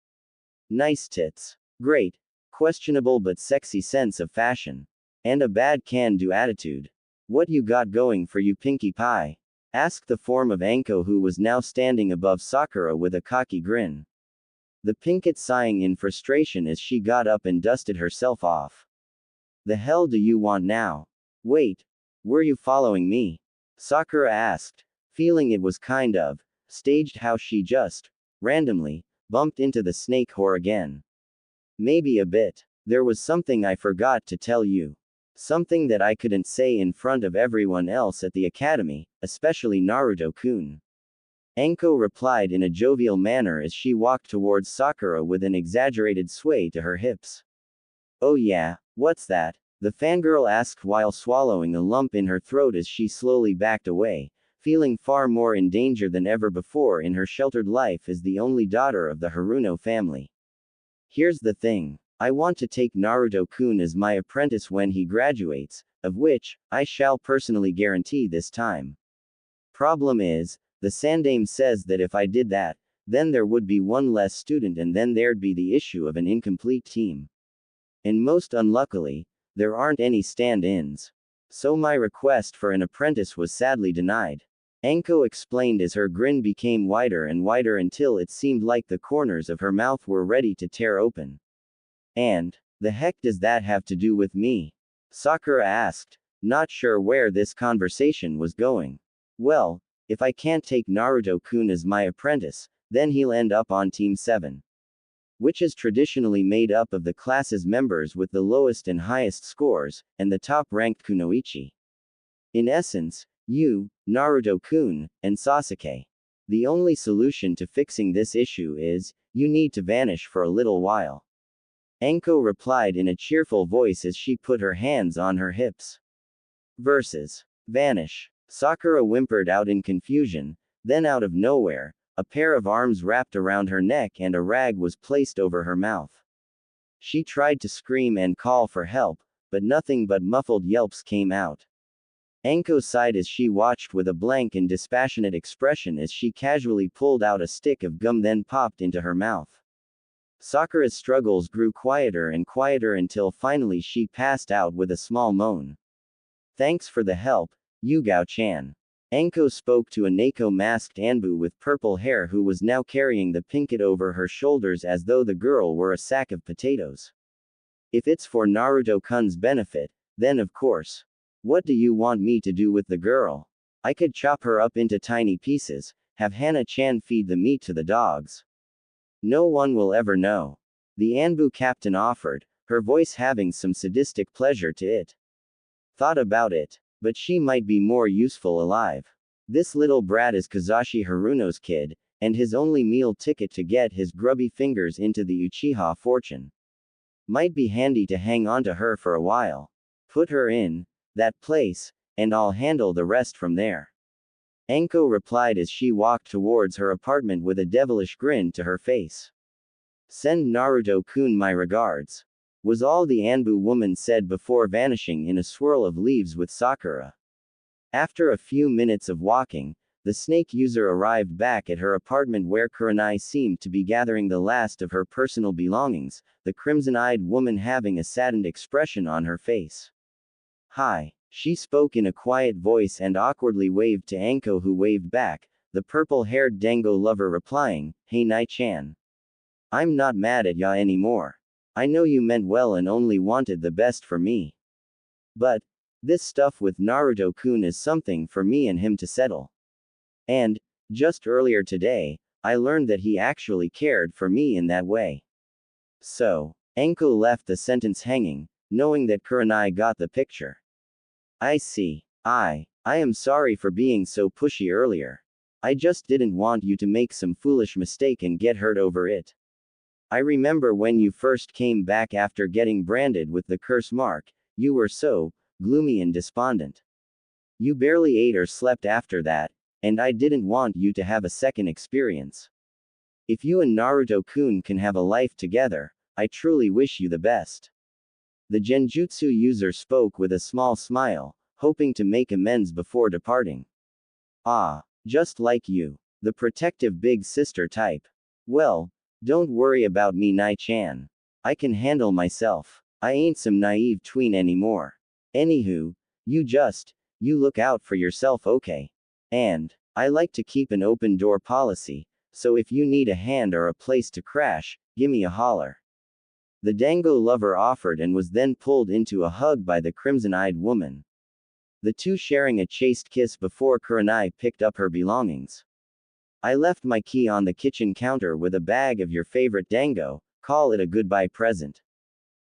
Speaker 1: Nice tits. Great. Questionable but sexy sense of fashion. And a bad can-do attitude. What you got going for you, Pinkie Pie? Asked the form of Anko, who was now standing above Sakura with a cocky grin. The Pinkett sighing in frustration as she got up and dusted herself off. The hell do you want now? Wait. Were you following me? Sakura asked, feeling it was kind of staged how she just randomly bumped into the snake whore again. Maybe a bit. There was something I forgot to tell you. Something that I couldn't say in front of everyone else at the academy, especially Naruto-kun. Anko replied in a jovial manner as she walked towards Sakura with an exaggerated sway to her hips. Oh yeah, what's that? The fangirl asked while swallowing a lump in her throat as she slowly backed away, feeling far more in danger than ever before in her sheltered life as the only daughter of the Haruno family. Here's the thing. I want to take Naruto-kun as my apprentice when he graduates, of which I shall personally guarantee this time. Problem is, the Sandaime says that if I did that, then there would be one less student and then there'd be the issue of an incomplete team. And most unluckily, there aren't any stand-ins. So my request for an apprentice was sadly denied. Anko explained as her grin became wider and wider until it seemed like the corners of her mouth were ready to tear open. And, the heck does that have to do with me? Sakura asked, not sure where this conversation was going. Well, if I can't take Naruto-kun as my apprentice, then he'll end up on Team 7. Which is traditionally made up of the class's members with the lowest and highest scores, and the top-ranked kunoichi. In essence, you, Naruto-kun, and Sasuke. The only solution to fixing this issue is, you need to vanish for a little while. Anko replied in a cheerful voice as she put her hands on her hips. Versus. Vanish. Sakura whimpered out in confusion, then out of nowhere, a pair of arms wrapped around her neck and a rag was placed over her mouth. She tried to scream and call for help, but nothing but muffled yelps came out. Anko sighed as she watched with a blank and dispassionate expression as she casually pulled out a stick of gum then popped into her mouth. Sakura's struggles grew quieter and quieter until finally she passed out with a small moan. Thanks for the help, Yugao-chan. Anko spoke to a Neko-masked Anbu with purple hair who was now carrying the pinket over her shoulders as though the girl were a sack of potatoes. If it's for Naruto-kun's benefit, then of course. What do you want me to do with the girl? I could chop her up into tiny pieces, have Hana-chan feed the meat to the dogs. No one will ever know. The Anbu captain offered, her voice having some sadistic pleasure to it. Thought about it, but she might be more useful alive. This little brat is Kazashi Haruno's kid, and his only meal ticket to get his grubby fingers into the Uchiha fortune. Might be handy to hang on to her for a while. Put her in that place, and I'll handle the rest from there. Anko replied as she walked towards her apartment with a devilish grin to her face. Send Naruto-kun my regards, was all the Anbu woman said before vanishing in a swirl of leaves with Sakura. After a few minutes of walking, the snake user arrived back at her apartment where Kurenai seemed to be gathering the last of her personal belongings, the crimson-eyed woman having a saddened expression on her face. Hi. She spoke in a quiet voice and awkwardly waved to Anko who waved back, the purple-haired Dango lover replying, Hey Nai-chan. I'm not mad at ya anymore. I know you meant well and only wanted the best for me. But, this stuff with Naruto-kun is something for me and him to settle. And, just earlier today, I learned that he actually cared for me in that way. So, Anko left the sentence hanging, knowing that Kurenai got the picture. I see. I am sorry for being so pushy earlier. I just didn't want you to make some foolish mistake and get hurt over it. I remember when you first came back after getting branded with the curse mark, you were so gloomy and despondent. You barely ate or slept after that, and I didn't want you to have a second experience. If you and Naruto-kun can have a life together, I truly wish you the best. The Genjutsu user spoke with a small smile, hoping to make amends before departing. Ah, just like you. The protective big sister type. Well, don't worry about me Nai-chan. I can handle myself. I ain't some naive tween anymore. Anywho, you look out for yourself okay? And, I like to keep an open door policy, so if you need a hand or a place to crash, gimme a holler. The Dango lover offered and was then pulled into a hug by the crimson-eyed woman. The two sharing a chaste kiss before Kurenai picked up her belongings. I left my key on the kitchen counter with a bag of your favorite dango, call it a goodbye present.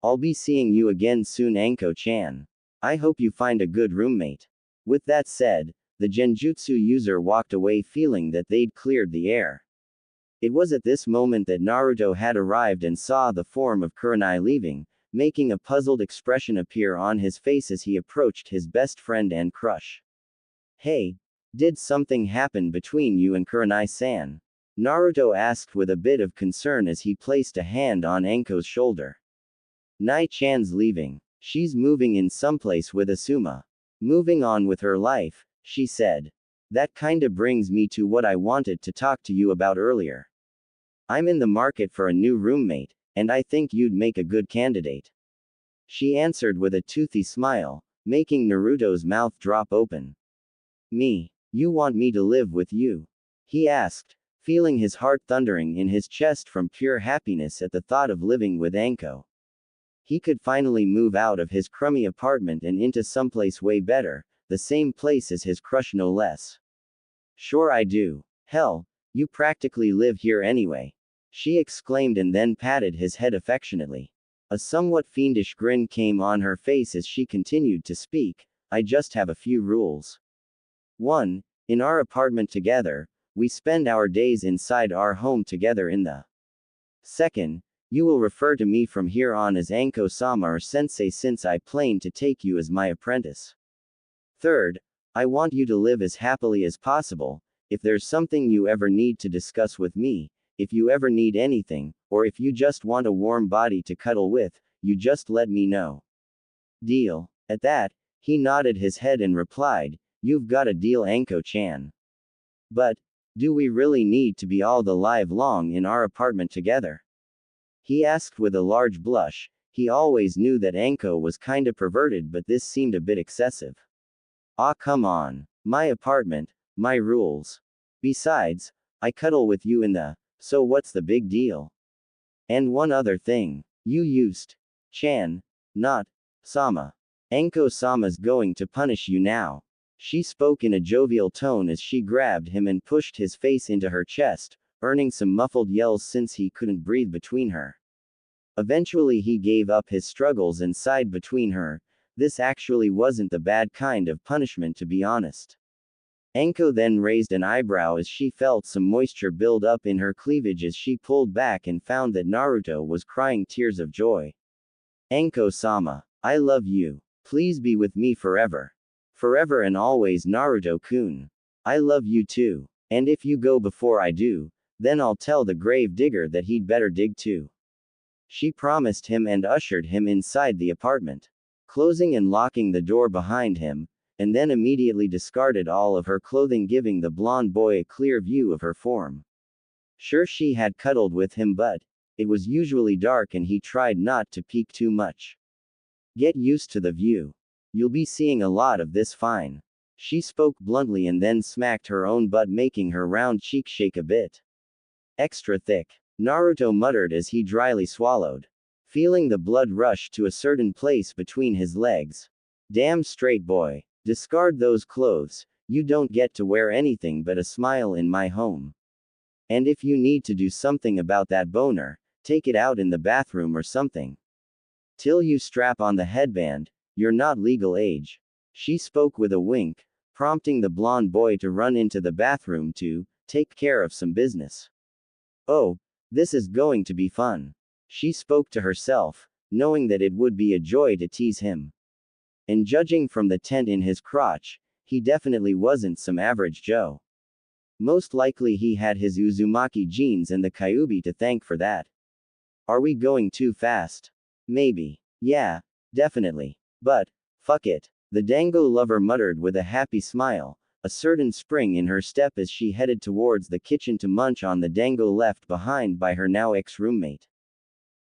Speaker 1: I'll be seeing you again soon Anko-chan. I hope you find a good roommate. With that said, the Genjutsu user walked away feeling that they'd cleared the air. It was at this moment that Naruto had arrived and saw the form of Kurenai leaving, making a puzzled expression appear on his face as he approached his best friend and crush. Hey, did something happen between you and Kurenai-san? Naruto asked with a bit of concern as he placed a hand on Anko's shoulder. Nai-chan's leaving. She's moving in someplace with Asuma. Moving on with her life, she said. That kinda brings me to what I wanted to talk to you about earlier. I'm in the market for a new roommate, and I think you'd make a good candidate. She answered with a toothy smile, making Naruto's mouth drop open. Me? You want me to live with you? He asked, feeling his heart thundering in his chest from pure happiness at the thought of living with Anko. He could finally move out of his crummy apartment and into someplace way better, the same place as his crush no less. Sure I do. Hell, you practically live here anyway. She exclaimed and then patted his head affectionately. A somewhat fiendish grin came on her face as she continued to speak. I just have a few rules. 1. In our apartment together, we spend our days inside our home together in the. 2nd, you will refer to me from here on as Anko-sama or Sensei since I plan to take you as my apprentice. 3rd, I want you to live as happily as possible. If there's something you ever need to discuss with me, if you ever need anything, or if you just want a warm body to cuddle with, you just let me know. Deal. At that, he nodded his head and replied, You've got a deal, Anko-chan. But, do we really need to be all the live long in our apartment together? He asked with a large blush. He always knew that Anko was kinda perverted, but this seemed a bit excessive. Ah, come on. My apartment, my rules. Besides, I cuddle with you in the, so what's the big deal? And one other thing. You used Chan, not Sama. Anko-sama's going to punish you now. She spoke in a jovial tone as she grabbed him and pushed his face into her chest, earning some muffled yells since he couldn't breathe between her. Eventually he gave up his struggles and sighed between her. This actually wasn't the bad kind of punishment, to be honest. Anko then raised an eyebrow as she felt some moisture build up in her cleavage as she pulled back and found that Naruto was crying tears of joy. Anko-sama, I love you. Please be with me forever. Forever and always, Naruto-kun. I love you too. And if you go before I do, then I'll tell the grave digger that he'd better dig too. She promised him and ushered him inside the apartment, closing and locking the door behind him, and then immediately discarded all of her clothing, giving the blonde boy a clear view of her form. Sure, she had cuddled with him, but it was usually dark and he tried not to peek too much. Get used to the view. You'll be seeing a lot of this, fine. She spoke bluntly and then smacked her own butt, making her round cheek shake a bit. Extra thick, Naruto muttered as he dryly swallowed, feeling the blood rush to a certain place between his legs. Damn straight, boy. Discard those clothes. You don't get to wear anything but a smile in my home. And if you need to do something about that boner, take it out in the bathroom or something. Till you strap on the headband, you're not legal age. She spoke with a wink, prompting the blonde boy to run into the bathroom to take care of some business. Oh, this is going to be fun. She spoke to herself, knowing that it would be a joy to tease him. And judging from the tent in his crotch, he definitely wasn't some average Joe. Most likely he had his Uzumaki genes and the Kyuubi to thank for that. Are we going too fast? Maybe. Yeah, definitely. But, fuck it. The Dango lover muttered with a happy smile, a certain spring in her step as she headed towards the kitchen to munch on the dango left behind by her now ex-roommate.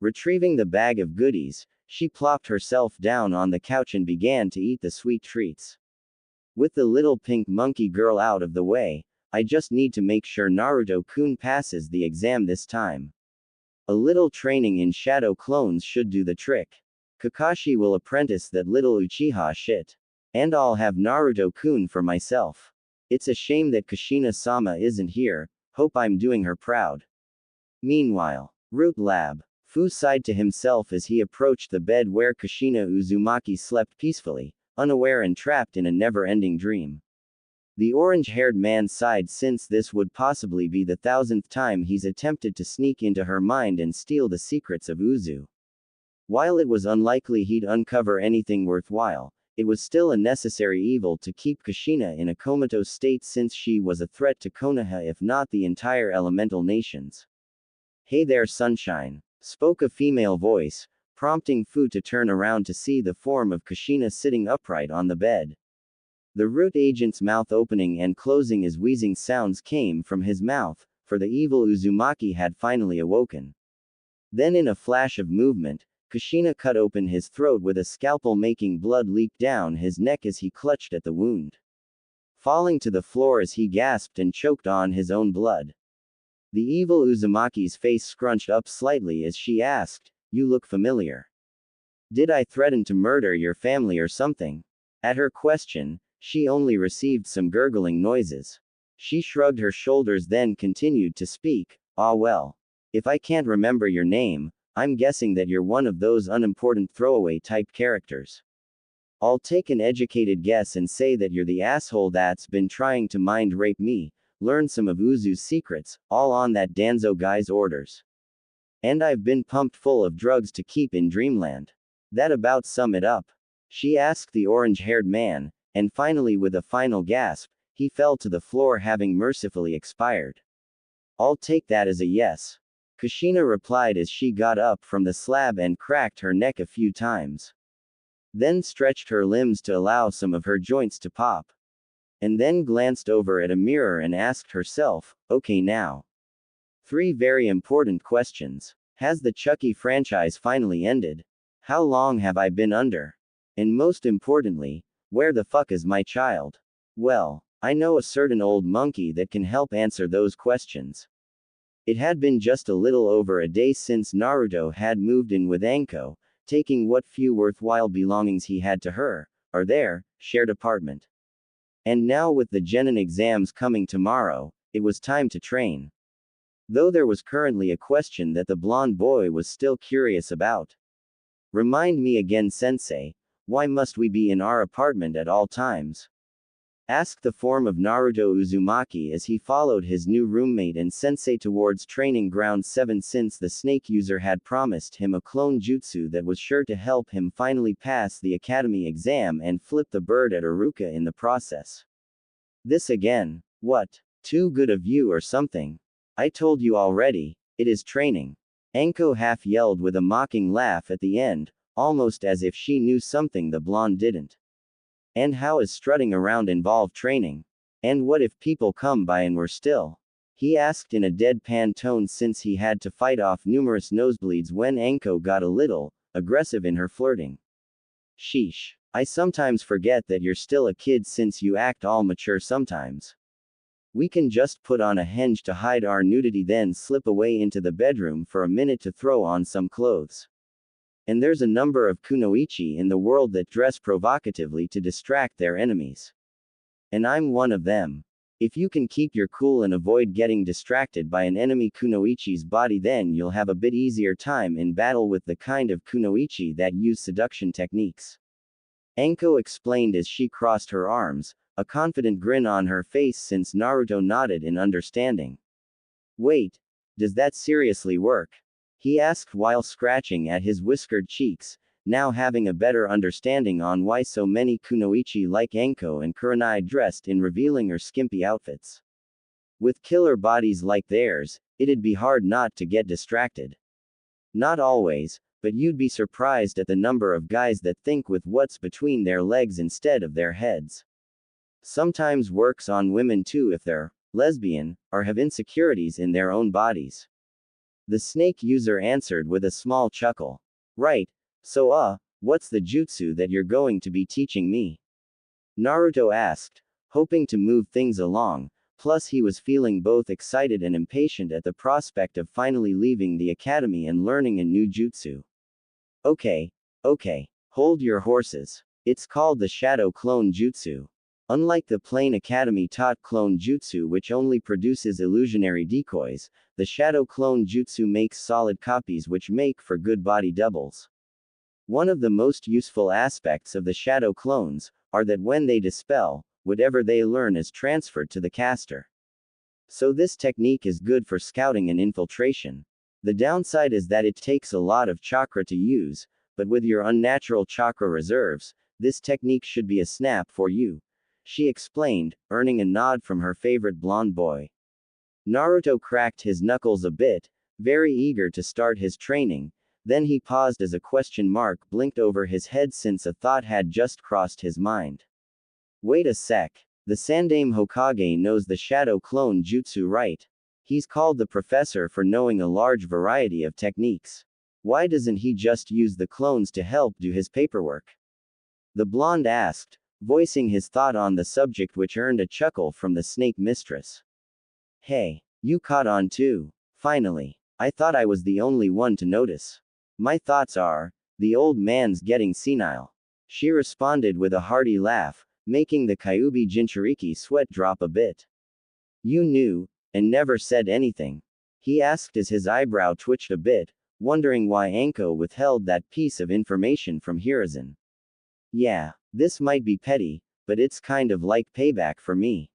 Speaker 1: Retrieving the bag of goodies, she plopped herself down on the couch and began to eat the sweet treats. With the little pink monkey girl out of the way, I just need to make sure Naruto-kun passes the exam this time. A little training in shadow clones should do the trick. Kakashi will apprentice that little Uchiha shit. And I'll have Naruto-kun for myself. It's a shame that Kushina-sama isn't here, hope I'm doing her proud. Meanwhile, Root Lab. Fu sighed to himself as he approached the bed where Kushina Uzumaki slept peacefully, unaware and trapped in a never-ending dream. The orange-haired man sighed since this would possibly be the 1000th time he's attempted to sneak into her mind and steal the secrets of Uzu. While it was unlikely he'd uncover anything worthwhile, it was still a necessary evil to keep Kushina in a comatose state since she was a threat to Konoha if not the entire elemental nations. Hey there, sunshine, spoke a female voice, prompting Fu to turn around to see the form of Kushina sitting upright on the bed. The root agent's mouth opening and closing as wheezing sounds came from his mouth, for the evil Uzumaki had finally awoken. Then in a flash of movement, Kushina cut open his throat with a scalpel, making blood leak down his neck as he clutched at the wound. falling to the floor as he gasped and choked on his own blood. The evil Uzumaki's face scrunched up slightly as she asked, "You look familiar. Did I threaten to murder your family or something?" At her question, she only received some gurgling noises. She shrugged her shoulders then continued to speak, "Ah well. If I can't remember your name, I'm guessing that you're one of those unimportant throwaway type characters. I'll take an educated guess and say that you're the asshole that's been trying to mind rape me, learn some of Uzu's secrets, all on that Danzo guy's orders. And I've been pumped full of drugs to keep in dreamland. That about sum it up." She asked the orange-haired man, and finally with a final gasp, he fell to the floor having mercifully expired. "I'll take that as a yes," Kushina replied as she got up from the slab and cracked her neck a few times. Then stretched her limbs to allow some of her joints to pop. And then glanced over at a mirror and asked herself, "Okay now. 3 very important questions. Has the Chucky franchise finally ended? How long have I been under? And most importantly, where the fuck is my child?" Well, I know a certain old monkey that can help answer those questions. It had been just a little over a day since Naruto had moved in with Anko, taking what few worthwhile belongings he had to her, or their, shared apartment. And now with the Genin exams coming tomorrow, it was time to train. Though there was currently a question that the blonde boy was still curious about. "Remind me again, sensei, why must we be in our apartment at all times?" Asked the form of Naruto Uzumaki as he followed his new roommate and sensei towards training ground 7 since the snake user had promised him a clone jutsu that was sure to help him finally pass the academy exam and flip the bird at Iruka in the process. "This again? What? Too good of you or something? I told you already, it is training." Anko half yelled with a mocking laugh at the end, almost as if she knew something the blonde didn't. "And how is strutting around involve training? And what if people come by and we're still?" He asked in a deadpan tone since he had to fight off numerous nosebleeds when Anko got a little aggressive in her flirting. "Sheesh. I sometimes forget that you're still a kid since you act all mature sometimes. We can just put on a henge to hide our nudity then slip away into the bedroom for a minute to throw on some clothes. And there's a number of kunoichi in the world that dress provocatively to distract their enemies. And I'm one of them. If you can keep your cool and avoid getting distracted by an enemy kunoichi's body, then you'll have a bit easier time in battle with the kind of kunoichi that use seduction techniques." Anko explained as she crossed her arms, a confident grin on her face since Naruto nodded in understanding. "Wait, does that seriously work?" he asked while scratching at his whiskered cheeks, now having a better understanding on why so many kunoichi like Anko and Kurenai dressed in revealing or skimpy outfits. With killer bodies like theirs, it'd be hard not to get distracted. "Not always, but you'd be surprised at the number of guys that think with what's between their legs instead of their heads. Sometimes works on women too if they're lesbian, or have insecurities in their own bodies." The snake user answered with a small chuckle. "Right, so what's the jutsu that you're going to be teaching me?" Naruto asked, hoping to move things along, plus he was feeling both excited and impatient at the prospect of finally leaving the academy and learning a new jutsu. Okay, hold your horses. It's called the Shadow Clone Jutsu. Unlike the plain academy-taught clone jutsu which only produces illusionary decoys, the Shadow Clone Jutsu makes solid copies which make for good body doubles. One of the most useful aspects of the Shadow Clones are that when they dispel, whatever they learn is transferred to the caster. So this technique is good for scouting and infiltration. The downside is that it takes a lot of chakra to use, but with your unnatural chakra reserves, this technique should be a snap for you, she explained, earning a nod from her favorite blonde boy. Naruto cracked his knuckles a bit, very eager to start his training, then he paused as a question mark blinked over his head since a thought had just crossed his mind. "Wait a sec. The Sandaime Hokage knows the Shadow Clone Jutsu, right? He's called the professor for knowing a large variety of techniques. Why doesn't he just use the clones to help do his paperwork?" The blonde asked, voicing his thought on the subject, which earned a chuckle from the snake mistress. Hey, you caught on too. Finally. I thought I was the only one to notice. My thoughts are, the old man's getting senile. She responded with a hearty laugh, making the Kyuubi Jinchuriki sweat drop a bit. You knew, and never said anything? He asked as his eyebrow twitched a bit, wondering why Anko withheld that piece of information from Hiruzen. Yeah, this might be petty, but it's kind of like payback for me.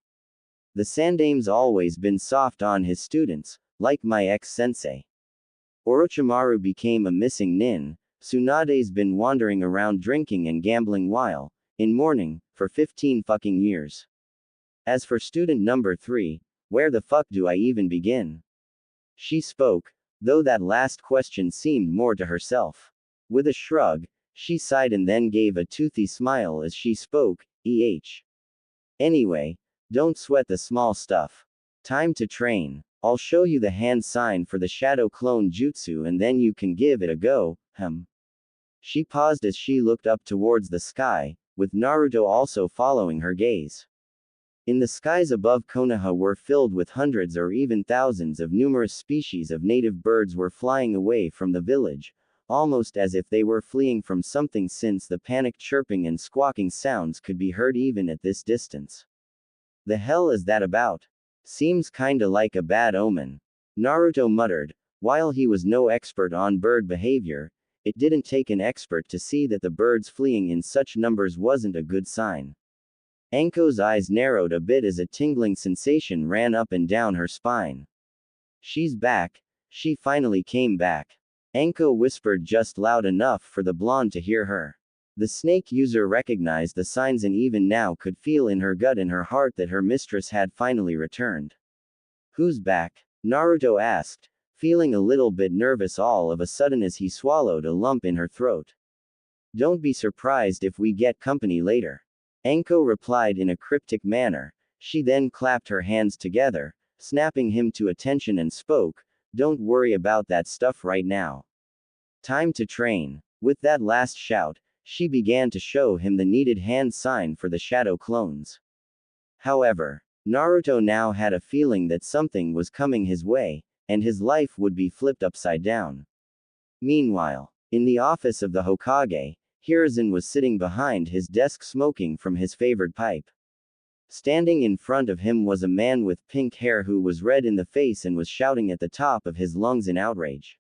Speaker 1: The Sandame's always been soft on his students, like my ex-sensei. Orochimaru became a missing nin. Tsunade's been wandering around drinking and gambling while, in mourning, for 15 fucking years. As for student number 3, where the fuck do I even begin? She spoke, though that last question seemed more to herself. With a shrug, she sighed and then gave a toothy smile as she spoke, Anyway, don't sweat the small stuff. Time to train. I'll show you the hand sign for the shadow clone jutsu and then you can give it a go, She paused as she looked up towards the sky, with Naruto also following her gaze. In the skies above Konoha were filled with hundreds or even thousands of numerous species of native birds were flying away from the village, almost as if they were fleeing from something since the panicked chirping and squawking sounds could be heard even at this distance. The hell is that about? Seems kinda like a bad omen. Naruto muttered. While he was no expert on bird behavior, it didn't take an expert to see that the birds fleeing in such numbers wasn't a good sign. Anko's eyes narrowed a bit as a tingling sensation ran up and down her spine. She's back. She finally came back. Anko whispered just loud enough for the blonde to hear her. The snake user recognized the signs and even now could feel in her gut and her heart that her mistress had finally returned. Who's back? Naruto asked, feeling a little bit nervous all of a sudden as he swallowed a lump in her throat. Don't be surprised if we get company later. Anko replied in a cryptic manner. She then clapped her hands together, snapping him to attention and spoke, don't worry about that stuff right now. Time to train. With that last shout, she began to show him the needed hand sign for the shadow clones. However, Naruto now had a feeling that something was coming his way, and his life would be flipped upside down. Meanwhile, in the office of the Hokage, Hiruzen was sitting behind his desk smoking from his favored pipe. Standing in front of him was a man with pink hair who was red in the face and was shouting at the top of his lungs in outrage.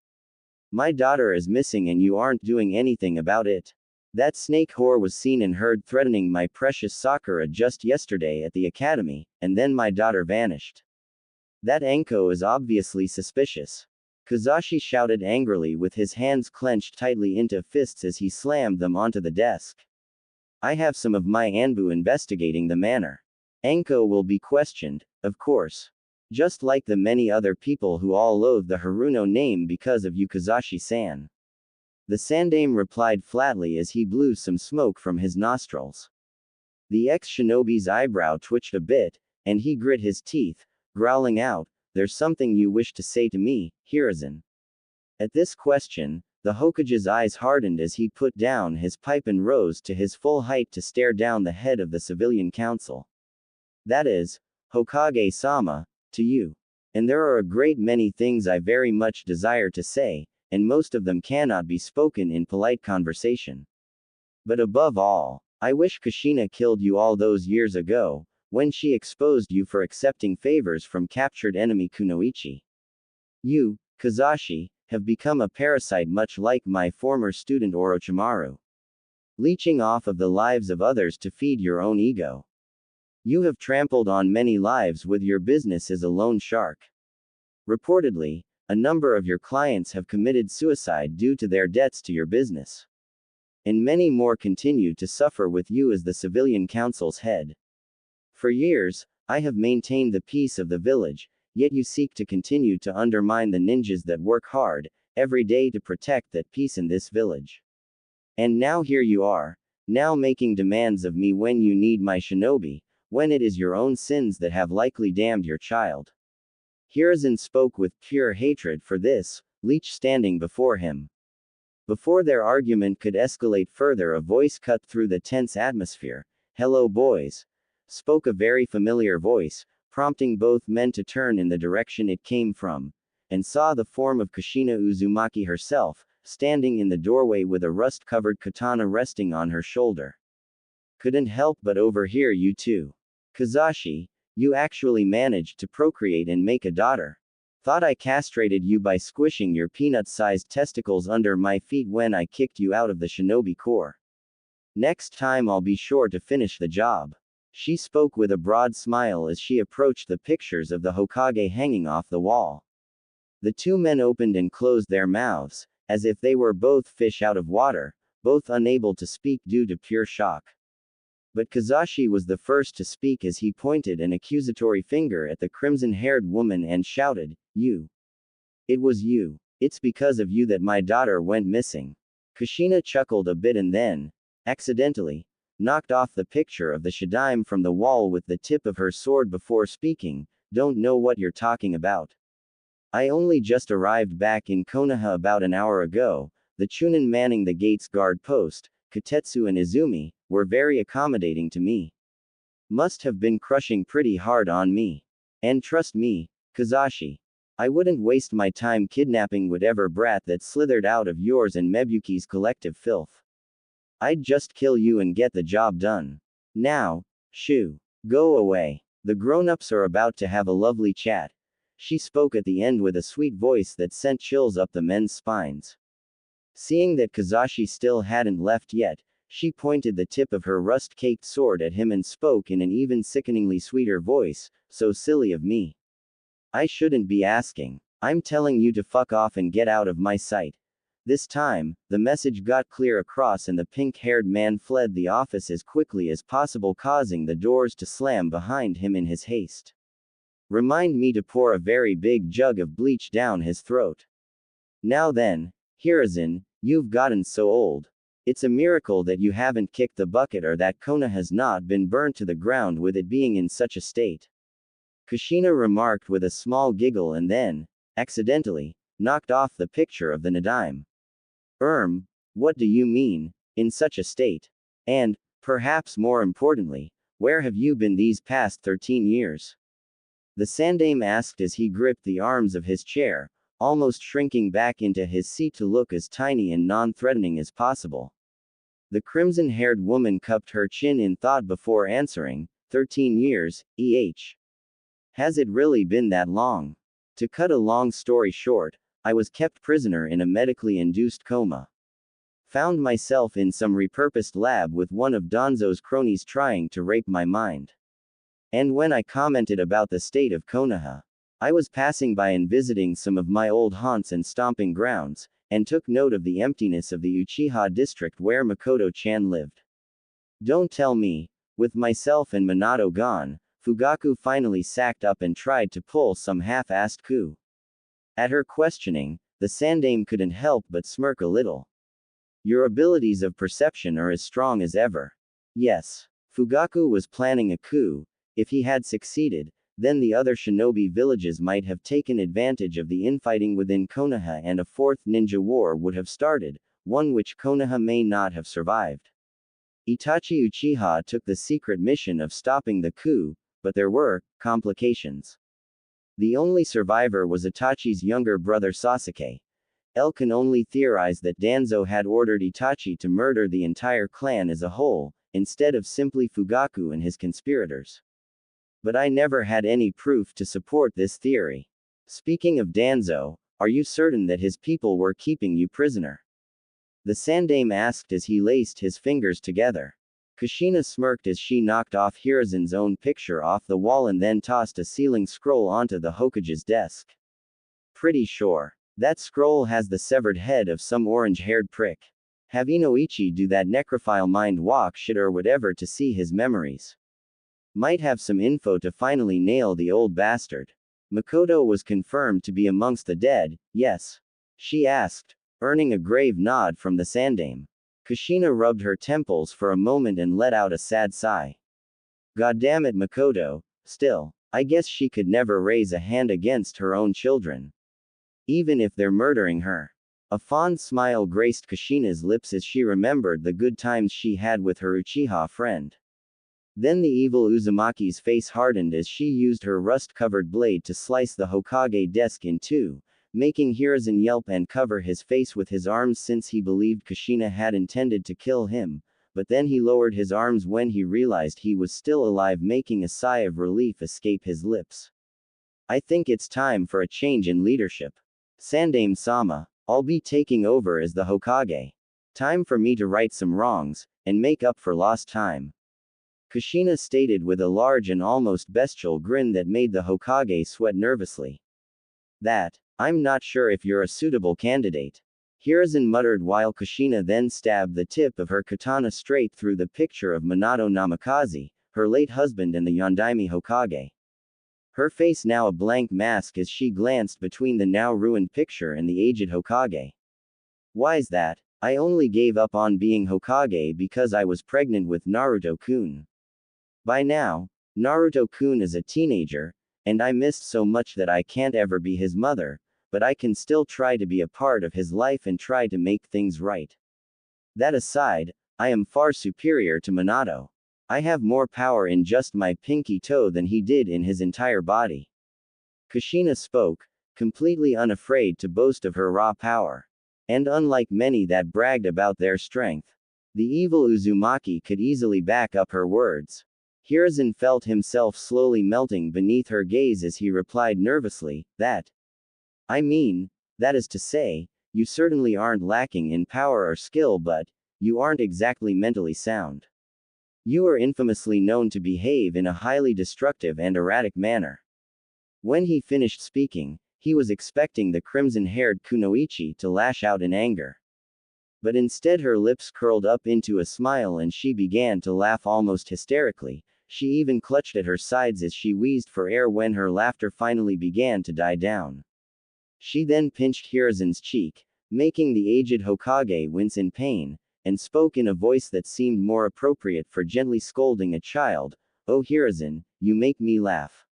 Speaker 1: My daughter is missing and you aren't doing anything about it. That snake whore was seen and heard threatening my precious Sakura just yesterday at the academy, and then my daughter vanished. That Anko is obviously suspicious. Kazashi shouted angrily with his hands clenched tightly into fists as he slammed them onto the desk. I have some of my Anbu investigating the matter. Anko will be questioned, of course. Just like the many other people who all loathe the Haruno name because of you Kazashi-san. The Sandame replied flatly as he blew some smoke from his nostrils. The ex-shinobi's eyebrow twitched a bit, and he grit his teeth, growling out, there's something you wish to say to me, Hiruzen. At this question, the Hokage's eyes hardened as he put down his pipe and rose to his full height to stare down the head of the civilian council. That is, Hokage-sama, to you. And there are a great many things I very much desire to say, and most of them cannot be spoken in polite conversation. But above all, I wish Kushina killed you all those years ago, when she exposed you for accepting favors from captured enemy Kunoichi. You, Kazashi, have become a parasite much like my former student Orochimaru. Leeching off of the lives of others to feed your own ego. You have trampled on many lives with your business as a loan shark. Reportedly, a number of your clients have committed suicide due to their debts to your business. And many more continue to suffer with you as the civilian council's head. For years, I have maintained the peace of the village, yet you seek to continue to undermine the ninjas that work hard, every day to protect that peace in this village. And now here you are, now making demands of me when you need my shinobi, when it is your own sins that have likely damned your child. Hiruzen spoke with pure hatred for this, Leech standing before him. Before their argument could escalate further, a voice cut through the tense atmosphere. Hello boys. Spoke a very familiar voice, prompting both men to turn in the direction it came from, and saw the form of Kushina Uzumaki herself, standing in the doorway with a rust-covered katana resting on her shoulder. Couldn't help but overhear you two. Kazashi, you actually managed to procreate and make a daughter. Thought I castrated you by squishing your peanut-sized testicles under my feet when I kicked you out of the shinobi corps. Next time I'll be sure to finish the job. She spoke with a broad smile as she approached the pictures of the Hokage hanging off the wall. The two men opened and closed their mouths, as if they were both fish out of water, both unable to speak due to pure shock. But Kazashi was the first to speak as he pointed an accusatory finger at the crimson-haired woman and shouted, "You. It was you. It's because of you that my daughter went missing." Kushina chuckled a bit and then, accidentally, knocked off the picture of the Shadaime from the wall with the tip of her sword before speaking, "Don't know what you're talking about. I only just arrived back in Konoha about an hour ago. The Chunin manning the gate's guard post, Kotetsu and Izumi, were very accommodating to me. Must have been crushing pretty hard on me. And trust me, Kazashi, I wouldn't waste my time kidnapping whatever brat that slithered out of yours and Mebuki's collective filth. I'd just kill you and get the job done. Now, shoo. Go away. The grown-ups are about to have a lovely chat." She spoke at the end with a sweet voice that sent chills up the men's spines. Seeing that Kazashi still hadn't left yet, she pointed the tip of her rust-caked sword at him and spoke in an even sickeningly sweeter voice, "So silly of me. I shouldn't be asking. I'm telling you to fuck off and get out of my sight." This time, the message got clear across and the pink-haired man fled the office as quickly as possible, causing the doors to slam behind him in his haste. Remind me to pour a very big jug of bleach down his throat. Now then, Hiruzen, you've gotten so old. It's a miracle that you haven't kicked the bucket or that Konoha has not been burnt to the ground with it being in such a state. Kushina remarked with a small giggle and then, accidentally, knocked off the picture of the Nadaime. What do you mean, in such a state? And, perhaps more importantly, where have you been these past 13 years? The Sandaime asked as he gripped the arms of his chair, almost shrinking back into his seat to look as tiny and non-threatening as possible. The crimson-haired woman cupped her chin in thought before answering, 13 years, Has it really been that long? To cut a long story short, I was kept prisoner in a medically induced coma. Found myself in some repurposed lab with one of Danzo's cronies trying to rape my mind. And when I commented about the state of Konoha, I was passing by and visiting some of my old haunts and stomping grounds, and took note of the emptiness of the Uchiha district where Makoto-chan lived. Don't tell me, with myself and Minato gone, Fugaku finally sacked up and tried to pull some half-assed coup. At her questioning, the Sandaime couldn't help but smirk a little. Your abilities of perception are as strong as ever. Yes. Fugaku was planning a coup. If he had succeeded, then the other shinobi villages might have taken advantage of the infighting within Konoha and a fourth ninja war would have started, one which Konoha may not have survived. Itachi Uchiha took the secret mission of stopping the coup, but there were complications. The only survivor was Itachi's younger brother Sasuke. L can only theorize that Danzo had ordered Itachi to murder the entire clan as a whole, instead of simply Fugaku and his conspirators. But I never had any proof to support this theory. Speaking of Danzo, are you certain that his people were keeping you prisoner? The Sandaime asked as he laced his fingers together. Kushina smirked as she knocked off Hiruzen's own picture off the wall and then tossed a sealing scroll onto the Hokage's desk. Pretty sure. That scroll has the severed head of some orange-haired prick. Have Inoichi do that necrophile mind walk shit or whatever to see his memories. Might have some info to finally nail the old bastard. Makoto was confirmed to be amongst the dead, yes? She asked, earning a grave nod from the Sandaime. Kushina rubbed her temples for a moment and let out a sad sigh. Goddamn it, Makoto, still, I guess she could never raise a hand against her own children. Even if they're murdering her. A fond smile graced Kushina's lips as she remembered the good times she had with her Uchiha friend. Then the evil Uzumaki's face hardened as she used her rust-covered blade to slice the Hokage desk in two, making Hiruzen yelp and cover his face with his arms since he believed Kushina had intended to kill him, but then he lowered his arms when he realized he was still alive, making a sigh of relief escape his lips. I think it's time for a change in leadership. Sandaime-sama, I'll be taking over as the Hokage. Time for me to right some wrongs, and make up for lost time. Kushina stated with a large and almost bestial grin that made the Hokage sweat nervously. I'm not sure if you're a suitable candidate. Hiruzen muttered while Kushina then stabbed the tip of her katana straight through the picture of Minato Namikaze, her late husband and the Yondaime Hokage. Her face now a blank mask as she glanced between the now ruined picture and the aged Hokage. Why's that? I only gave up on being Hokage because I was pregnant with Naruto-kun. By now, Naruto-kun is a teenager, and I missed so much that I can't ever be his mother, but I can still try to be a part of his life and try to make things right. That aside, I am far superior to Minato. I have more power in just my pinky toe than he did in his entire body. Kushina spoke, completely unafraid to boast of her raw power. And unlike many that bragged about their strength, the evil Uzumaki could easily back up her words. Hiruzen felt himself slowly melting beneath her gaze as he replied nervously, that is to say, you certainly aren't lacking in power or skill, but you aren't exactly mentally sound. You are infamously known to behave in a highly destructive and erratic manner. When he finished speaking, he was expecting the crimson-haired Kunoichi to lash out in anger. But instead her lips curled up into a smile and she began to laugh almost hysterically. She even clutched at her sides as she wheezed for air when her laughter finally began to die down. She then pinched Hiruzen's cheek, making the aged Hokage wince in pain, and spoke in a voice that seemed more appropriate for gently scolding a child. Oh Hiruzen, you make me laugh.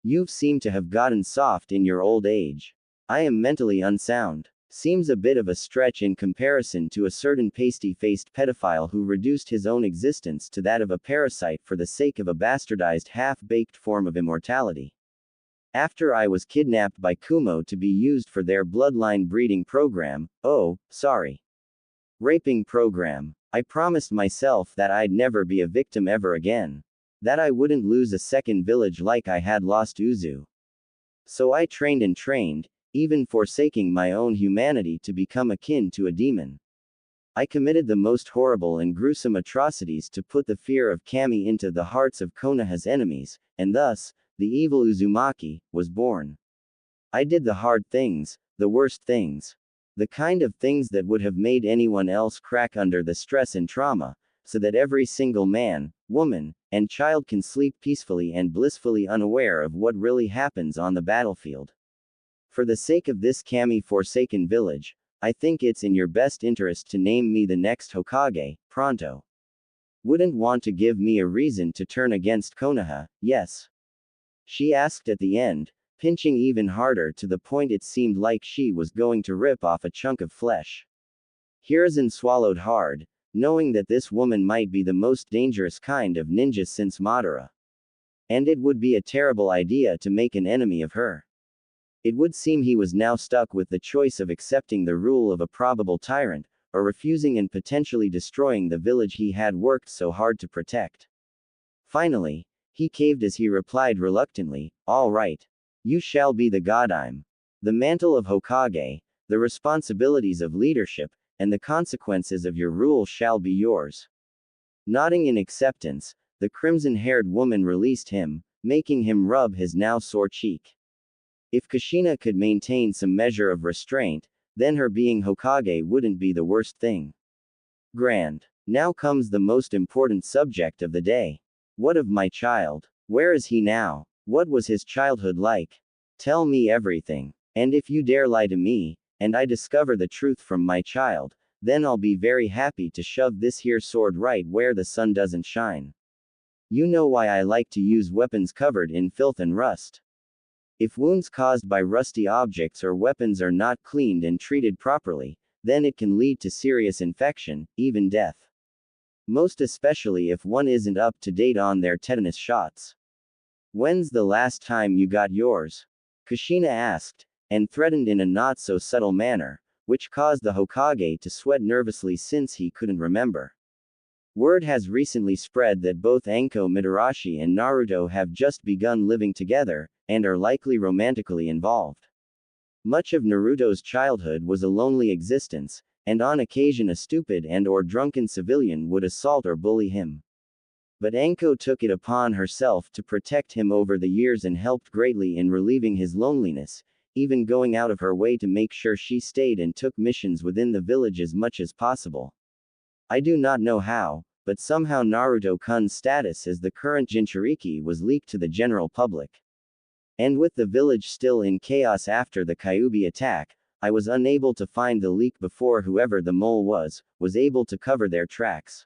Speaker 1: You've seemed to have gotten soft in your old age. I am mentally unsound. Seems a bit of a stretch in comparison to a certain pasty-faced pedophile who reduced his own existence to that of a parasite for the sake of a bastardized half-baked form of immortality. After I was kidnapped by Kumo to be used for their bloodline breeding program, raping program, I promised myself that I'd never be a victim ever again. That I wouldn't lose a second village like I had lost Uzu. So I trained and trained, even forsaking my own humanity to become akin to a demon. I committed the most horrible and gruesome atrocities to put the fear of Kami into the hearts of Konoha's enemies, and thus, the evil Uzumaki was born. I did the hard things, the worst things. The kind of things that would have made anyone else crack under the stress and trauma, so that every single man, woman, and child can sleep peacefully and blissfully unaware of what really happens on the battlefield. For the sake of this Kami-forsaken village, I think it's in your best interest to name me the next Hokage, pronto. Wouldn't want to give me a reason to turn against Konoha, yes? She asked at the end, pinching even harder to the point it seemed like she was going to rip off a chunk of flesh. Hiruzen swallowed hard, knowing that this woman might be the most dangerous kind of ninja since Madara. And it would be a terrible idea to make an enemy of her. It would seem he was now stuck with the choice of accepting the rule of a probable tyrant, or refusing and potentially destroying the village he had worked so hard to protect. Finally, he caved as he replied reluctantly, all right. You shall be the Godime. The mantle of Hokage, the responsibilities of leadership, and the consequences of your rule shall be yours. Nodding in acceptance, the crimson-haired woman released him, making him rub his now sore cheek. If Kushina could maintain some measure of restraint, then her being Hokage wouldn't be the worst thing. Grand. Now comes the most important subject of the day. What of my child? Where is he now? What was his childhood like? Tell me everything. And if you dare lie to me, and I discover the truth from my child, then I'll be very happy to shove this here sword right where the sun doesn't shine. You know why I like to use weapons covered in filth and rust. If wounds caused by rusty objects or weapons are not cleaned and treated properly, then it can lead to serious infection, even death. Most especially if one isn't up to date on their tetanus shots. When's the last time you got yours? Kushina asked, and threatened in a not so subtle manner, which caused the Hokage to sweat nervously since he couldn't remember. Word has recently spread that both Anko Mitarashi and Naruto have just begun living together, and are likely romantically involved. Much of Naruto's childhood was a lonely existence, and on occasion a stupid and/or drunken civilian would assault or bully him. But Anko took it upon herself to protect him over the years and helped greatly in relieving his loneliness, even going out of her way to make sure she stayed and took missions within the village as much as possible. I do not know how, but somehow Naruto-kun's status as the current Jinchuriki was leaked to the general public. And with the village still in chaos after the Kyuubi attack, I was unable to find the leak before whoever the mole was able to cover their tracks.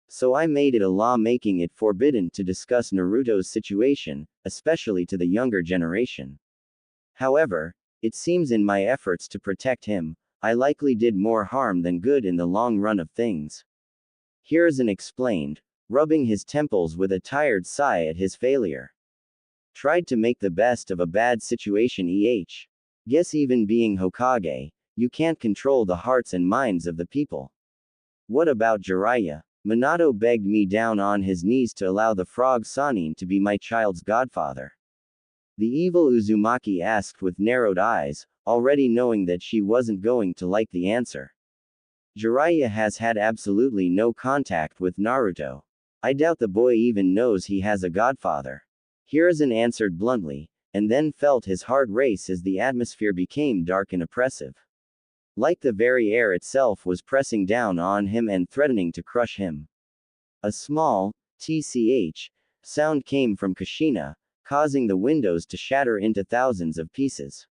Speaker 1: So I made it a law making it forbidden to discuss Naruto's situation, especially to the younger generation. However, it seems in my efforts to protect him, I likely did more harm than good in the long run of things. Hiruzen explained, rubbing his temples with a tired sigh at his failure. Tried to make the best of a bad situation. Guess even being Hokage, you can't control the hearts and minds of the people. What about Jiraiya? Minato begged me down on his knees to allow the frog Sannin to be my child's godfather. The evil Uzumaki asked with narrowed eyes, already knowing that she wasn't going to like the answer. Jiraiya has had absolutely no contact with Naruto. I doubt the boy even knows he has a godfather. Hiruzen answered bluntly, and then felt his heart race as the atmosphere became dark and oppressive. Like the very air itself was pressing down on him and threatening to crush him. A small, tch, sound came from Kushina, causing the windows to shatter into thousands of pieces.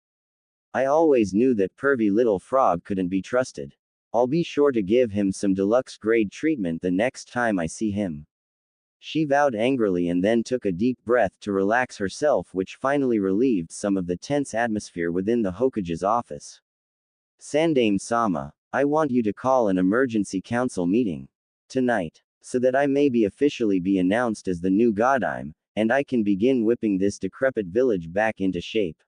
Speaker 1: I always knew that pervy little frog couldn't be trusted. I'll be sure to give him some deluxe grade treatment the next time I see him. She vowed angrily and then took a deep breath to relax herself, which finally relieved some of the tense atmosphere within the Hokage's office. Sandame-sama, I want you to call an emergency council meeting. Tonight. So that I may be officially be announced as the new Godime, and I can begin whipping this decrepit village back into shape.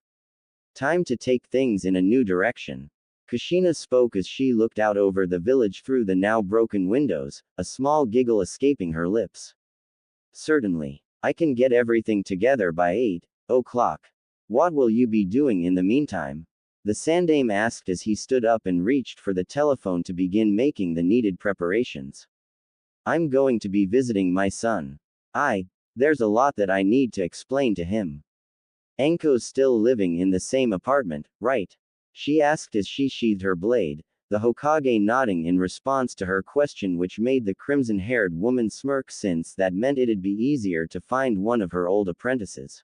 Speaker 1: Time to take things in a new direction. Kushina spoke as she looked out over the village through the now broken windows, a small giggle escaping her lips. Certainly. I can get everything together by 8 o'clock. What will you be doing in the meantime? The Sandame asked as he stood up and reached for the telephone to begin making the needed preparations. I'm going to be visiting my son. There's a lot that I need to explain to him. Anko's still living in the same apartment, right? She asked as she sheathed her blade, the Hokage nodding in response to her question, which made the crimson-haired woman smirk since that meant it'd be easier to find one of her old apprentices.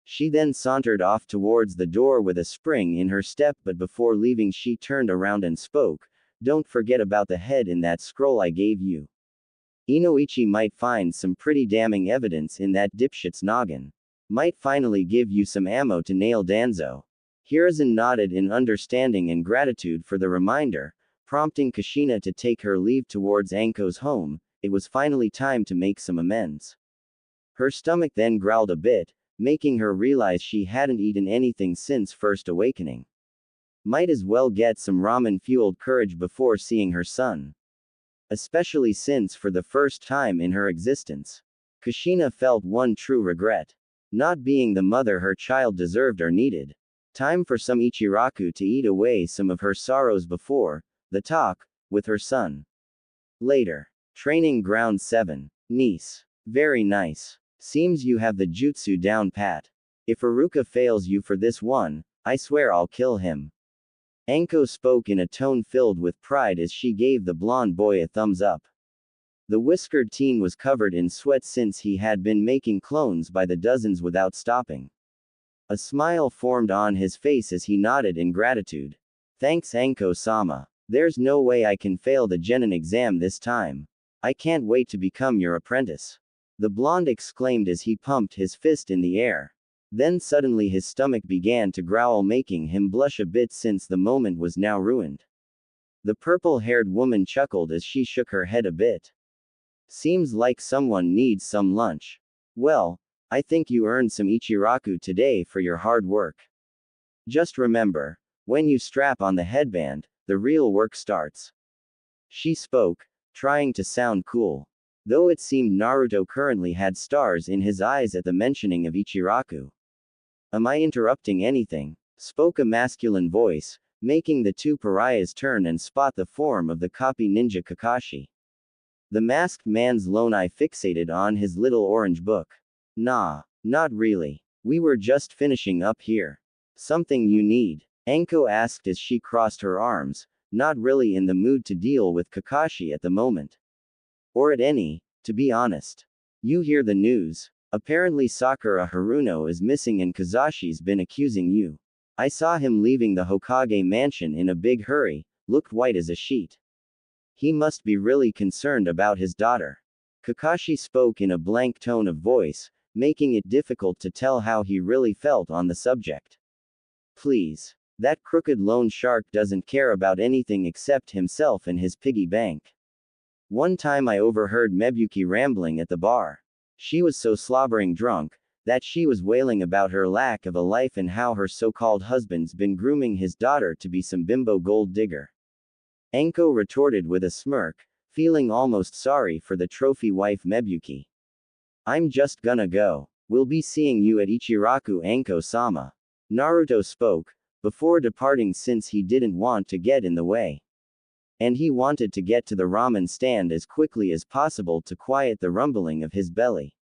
Speaker 1: She then sauntered off towards the door with a spring in her step, but before leaving she turned around and spoke, "Don't forget about the head in that scroll I gave you. Inoichi might find some pretty damning evidence in that dipshit's noggin. Might finally give you some ammo to nail Danzo." Hiruzen nodded in understanding and gratitude for the reminder, prompting Kushina to take her leave towards Anko's home. It was finally time to make some amends. Her stomach then growled a bit, making her realize she hadn't eaten anything since first awakening. Might as well get some ramen-fueled courage before seeing her son. Especially since for the first time in her existence, Kushina felt one true regret. Not being the mother her child deserved or needed. Time for some Ichiraku to eat away some of her sorrows before the talk with her son. Later. Training Ground 7. Niece. Very nice. Seems you have the jutsu down pat. If Iruka fails you for this one, I swear I'll kill him. Anko spoke in a tone filled with pride as she gave the blonde boy a thumbs up. The whiskered teen was covered in sweat since he had been making clones by the dozens without stopping. A smile formed on his face as he nodded in gratitude. Thanks Anko-sama. There's no way I can fail the genin exam this time. I can't wait to become your apprentice. The blonde exclaimed as he pumped his fist in the air. Then suddenly his stomach began to growl, making him blush a bit since the moment was now ruined. The purple-haired woman chuckled as she shook her head a bit. Seems like someone needs some lunch. Well, I think you earned some Ichiraku today for your hard work. Just remember, when you strap on the headband, the real work starts. She spoke, trying to sound cool. Though it seemed Naruto currently had stars in his eyes at the mentioning of Ichiraku. Am I interrupting anything? Spoke a masculine voice, making the two pariahs turn and spot the form of the copy ninja Kakashi. The masked man's lone eye fixated on his little orange book. Nah, not really. We were just finishing up here. Something you need? Anko asked as she crossed her arms, not really in the mood to deal with Kakashi at the moment. Or at any, to be honest. You hear the news. Apparently Sakura Haruno is missing and Kazashi's been accusing you. I saw him leaving the Hokage mansion in a big hurry, looked white as a sheet. He must be really concerned about his daughter. Kakashi spoke in a blank tone of voice, making it difficult to tell how he really felt on the subject. Please. That crooked loan shark doesn't care about anything except himself and his piggy bank. One time I overheard Mebuki rambling at the bar. She was so slobbering drunk, that she was wailing about her lack of a life and how her so-called husband's been grooming his daughter to be some bimbo gold digger. Anko retorted with a smirk, feeling almost sorry for the trophy wife Mebuki. I'm just gonna go. We'll be seeing you at Ichiraku Anko-sama. Naruto spoke, before departing since he didn't want to get in the way. And he wanted to get to the ramen stand as quickly as possible to quiet the rumbling of his belly.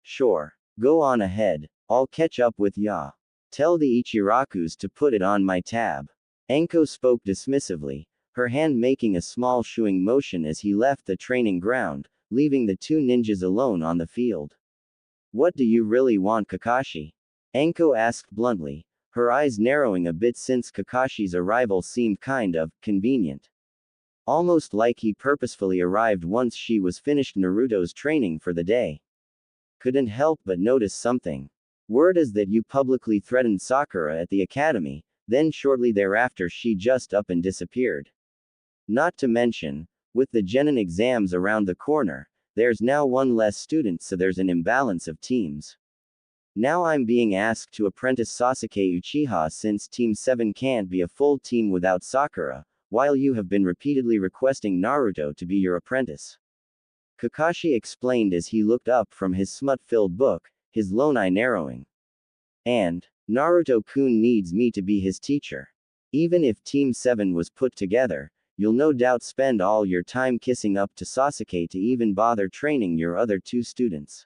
Speaker 1: Sure. Go on ahead. I'll catch up with ya. Tell the Ichirakus to put it on my tab. Anko spoke dismissively, her hand making a small shooing motion as he left the training ground, leaving the two ninjas alone on the field. What do you really want, Kakashi? Anko asked bluntly, her eyes narrowing a bit since Kakashi's arrival seemed kind of convenient. Almost like he purposefully arrived once she was finished Naruto's training for the day. Couldn't help but notice something. Word is that you publicly threatened Sakura at the academy, then shortly thereafter she just up and disappeared. Not to mention, with the Genin exams around the corner, there's now one less student, so there's an imbalance of teams. Now I'm being asked to apprentice Sasuke Uchiha since Team 7 can't be a full team without Sakura, while you have been repeatedly requesting Naruto to be your apprentice. Kakashi explained as he looked up from his smut-filled book, his lone eye narrowing. And, Naruto-kun needs me to be his teacher. Even if Team 7 was put together, you'll no doubt spend all your time kissing up to Sasuke to even bother training your other two students.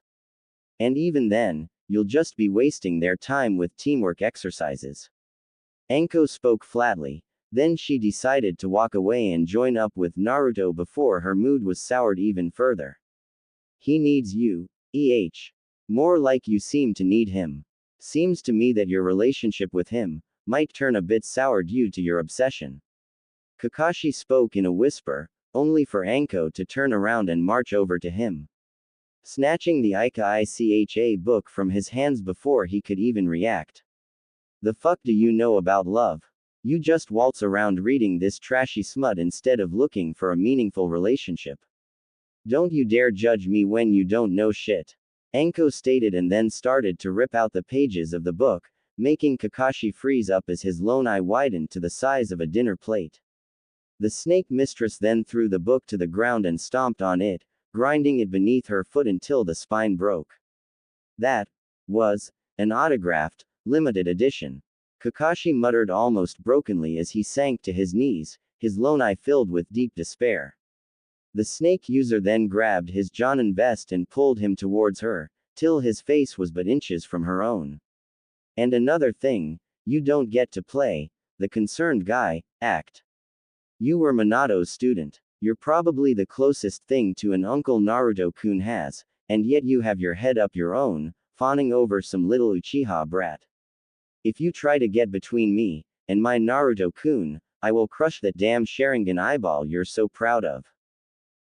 Speaker 1: And even then, you'll just be wasting their time with teamwork exercises. Anko spoke flatly, then she decided to walk away and join up with Naruto before her mood was soured even further. He needs you, More like you seem to need him. Seems to me that your relationship with him might turn a bit sour due to your obsession. Kakashi spoke in a whisper, only for Anko to turn around and march over to him. Snatching the Icha book from his hands before he could even react. The fuck do you know about love? You just waltz around reading this trashy smut instead of looking for a meaningful relationship. Don't you dare judge me when you don't know shit. Anko stated and then started to rip out the pages of the book, making Kakashi freeze up as his lone eye widened to the size of a dinner plate. The snake mistress then threw the book to the ground and stomped on it, grinding it beneath her foot until the spine broke. That was an autographed, limited edition. Kakashi muttered almost brokenly as he sank to his knees, his lone eye filled with deep despair. The snake user then grabbed his Jonin vest and pulled him towards her, till his face was but inches from her own. And another thing, you don't get to play the concerned guy act. You were Minato's student. You're probably the closest thing to an Uncle Naruto-kun has, and yet you have your head up your own, fawning over some little Uchiha brat. If you try to get between me and my Naruto-kun, I will crush that damn Sharingan eyeball you're so proud of.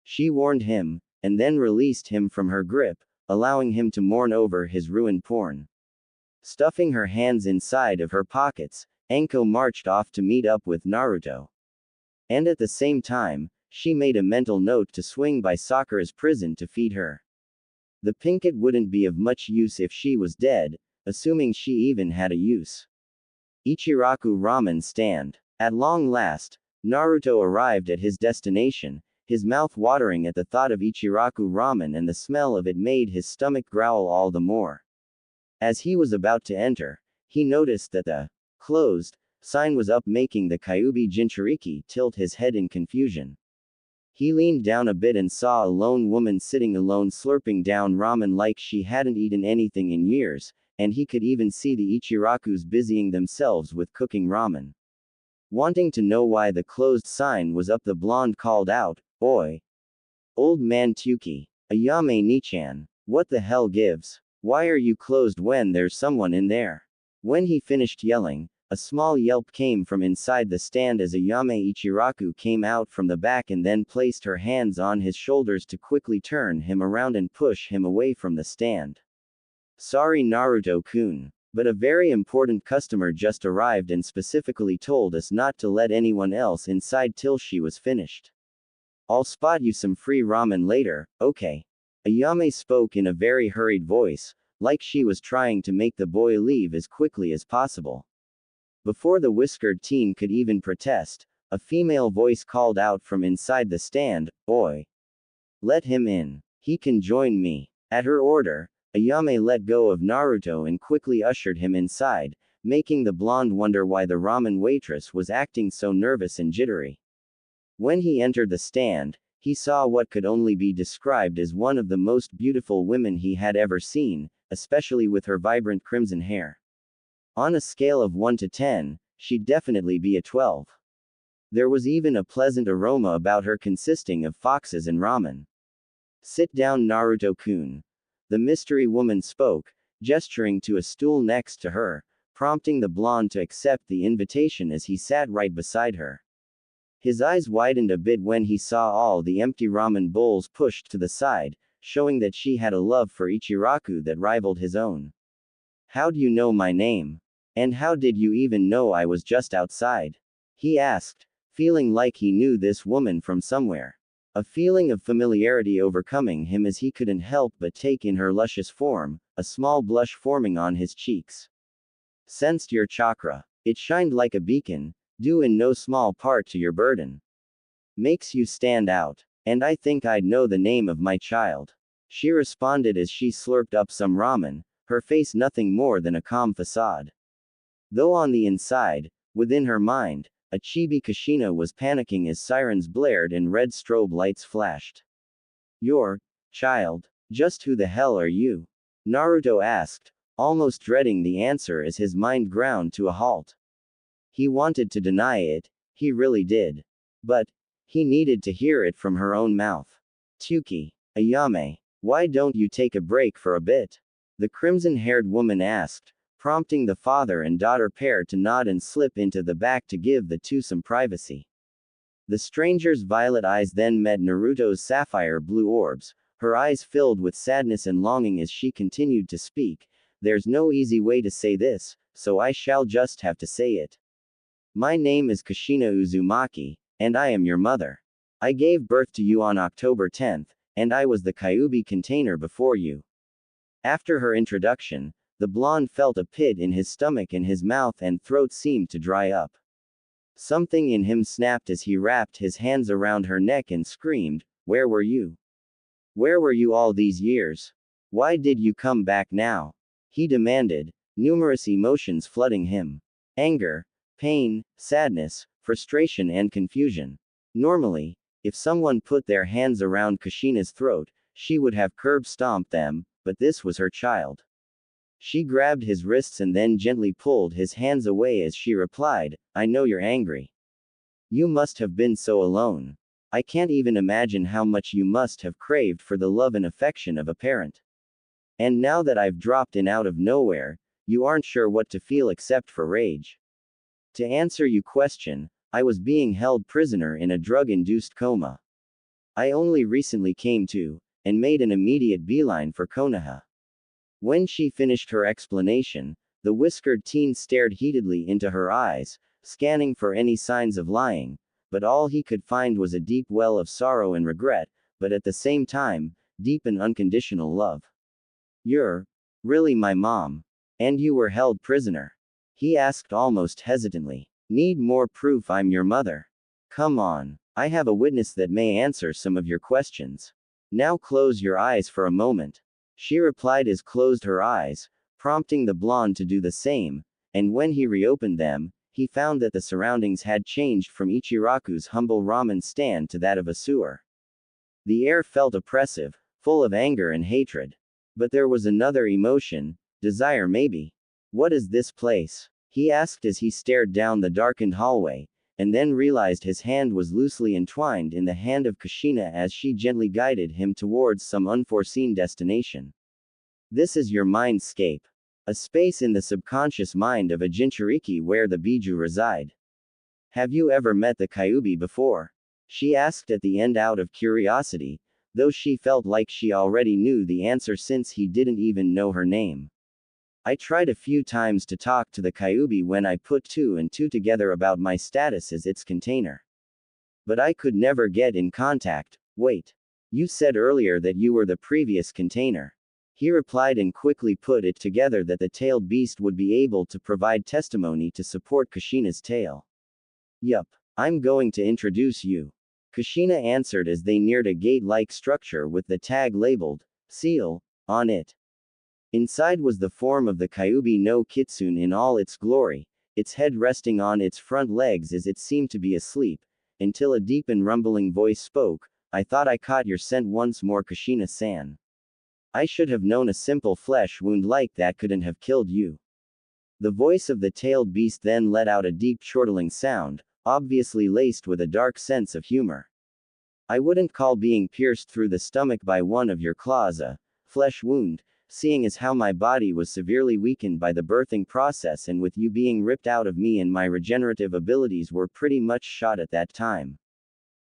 Speaker 1: She warned him, and then released him from her grip, allowing him to mourn over his ruined porn. Stuffing her hands inside of her pockets, Anko marched off to meet up with Naruto. And at the same time, she made a mental note to swing by Sakura's prison to feed her. The pinkett wouldn't be of much use if she was dead, assuming she even had a use. Ichiraku Ramen Stand. At long last, Naruto arrived at his destination, his mouth watering at the thought of Ichiraku ramen, and the smell of it made his stomach growl all the more. As he was about to enter, he noticed that the closed sign was up, making the Kyuubi Jinchuriki tilt his head in confusion. He leaned down a bit and saw a lone woman sitting alone slurping down ramen like she hadn't eaten anything in years, and he could even see the Ichirakus busying themselves with cooking ramen. Wanting to know why the closed sign was up, the blonde called out, "Oi! Old man Tuki! Ayame Nichan! What the hell gives? Why are you closed when there's someone in there?" When he finished yelling, a small yelp came from inside the stand as Ayame Ichiraku came out from the back and then placed her hands on his shoulders to quickly turn him around and push him away from the stand. "Sorry Naruto-kun. But a very important customer just arrived and specifically told us not to let anyone else inside till she was finished. I'll spot you some free ramen later, okay?" Ayame spoke in a very hurried voice, like she was trying to make the boy leave as quickly as possible. Before the whiskered teen could even protest, a female voice called out from inside the stand, "Oi! Let him in. He can join me." At her order, Ayame let go of Naruto and quickly ushered him inside, making the blonde wonder why the ramen waitress was acting so nervous and jittery. When he entered the stand, he saw what could only be described as one of the most beautiful women he had ever seen, especially with her vibrant crimson hair. On a scale of 1 to 10, she'd definitely be a 12. There was even a pleasant aroma about her, consisting of foxes and ramen. "Sit down Naruto-kun." The mystery woman spoke, gesturing to a stool next to her, prompting the blonde to accept the invitation as he sat right beside her. His eyes widened a bit when he saw all the empty ramen bowls pushed to the side, showing that she had a love for Ichiraku that rivaled his own. "How do you know my name? And how did you even know I was just outside?" he asked, feeling like he knew this woman from somewhere. A feeling of familiarity overcoming him as he couldn't help but take in her luscious form, a small blush forming on his cheeks. "Sensed your chakra. It shined like a beacon, due in no small part to your burden. Makes you stand out. And I think I'd know the name of my child," she responded as she slurped up some ramen, her face nothing more than a calm facade. Though on the inside, within her mind, a chibi Kushina was panicking as sirens blared and red strobe lights flashed. "Your child? Just who the hell are you?" Naruto asked, almost dreading the answer as his mind ground to a halt. He wanted to deny it, he really did. But he needed to hear it from her own mouth. "Tuki, Ayame, why don't you take a break for a bit?" the crimson-haired woman asked, prompting the father and daughter pair to nod and slip into the back to give the two some privacy. The stranger's violet eyes then met Naruto's sapphire blue orbs, her eyes filled with sadness and longing as she continued to speak. "There's no easy way to say this, so I shall just have to say it. My name is Kushina Uzumaki, and I am your mother. I gave birth to you on October 10th, and I was the Kyuubi container before you." After her introduction, the blonde felt a pit in his stomach and his mouth and throat seemed to dry up. Something in him snapped as he wrapped his hands around her neck and screamed, "Where were you? Where were you all these years? Why did you come back now?" he demanded, numerous emotions flooding him. Anger, pain, sadness, frustration and confusion. Normally, if someone put their hands around Kushina's throat, she would have curb stomped them, but this was her child. She grabbed his wrists and then gently pulled his hands away as she replied, "I know you're angry. You must have been so alone. I can't even imagine how much you must have craved for the love and affection of a parent. And now that I've dropped in out of nowhere, you aren't sure what to feel except for rage. To answer your question, I was being held prisoner in a drug-induced coma. I only recently came to, and made an immediate beeline for Konoha." When she finished her explanation, the whiskered teen stared heatedly into her eyes, scanning for any signs of lying, but all he could find was a deep well of sorrow and regret, but at the same time, deep and unconditional love. You're really my mom. And you were held prisoner? He asked almost hesitantly. Need more proof I'm your mother? Come on. I have a witness that may answer some of your questions. Now close your eyes for a moment. She replied as closed her eyes, prompting the blonde to do the same, and when he reopened them, he found that the surroundings had changed from Ichiraku's humble ramen stand to that of a sewer. The air felt oppressive, full of anger and hatred. But there was another emotion, desire maybe. What is this place? He asked as he stared down the darkened hallway, and then realized his hand was loosely entwined in the hand of Kushina as she gently guided him towards some unforeseen destination. This is your mindscape. A space in the subconscious mind of a Jinchuriki where the Biju reside. Have you ever met the Kyuubi before? She asked at the end out of curiosity, though she felt like she already knew the answer since he didn't even know her name. I tried a few times to talk to the Kyuubi when I put two and two together about my status as its container. But I could never get in contact. Wait. You said earlier that you were the previous container. He replied and quickly put it together that the tailed beast would be able to provide testimony to support Kushina's tale. Yup. I'm going to introduce you. Kushina answered as they neared a gate-like structure with the tag labeled, seal, on it. Inside was the form of the Kyuubi no Kitsune in all its glory, its head resting on its front legs as it seemed to be asleep, until a deep and rumbling voice spoke, I thought I caught your scent once more Kushina-san. I should have known a simple flesh wound like that couldn't have killed you. The voice of the tailed beast then let out a deep chortling sound, obviously laced with a dark sense of humor. I wouldn't call being pierced through the stomach by one of your claws a flesh wound, seeing as how my body was severely weakened by the birthing process and with you being ripped out of me and my regenerative abilities were pretty much shot at that time.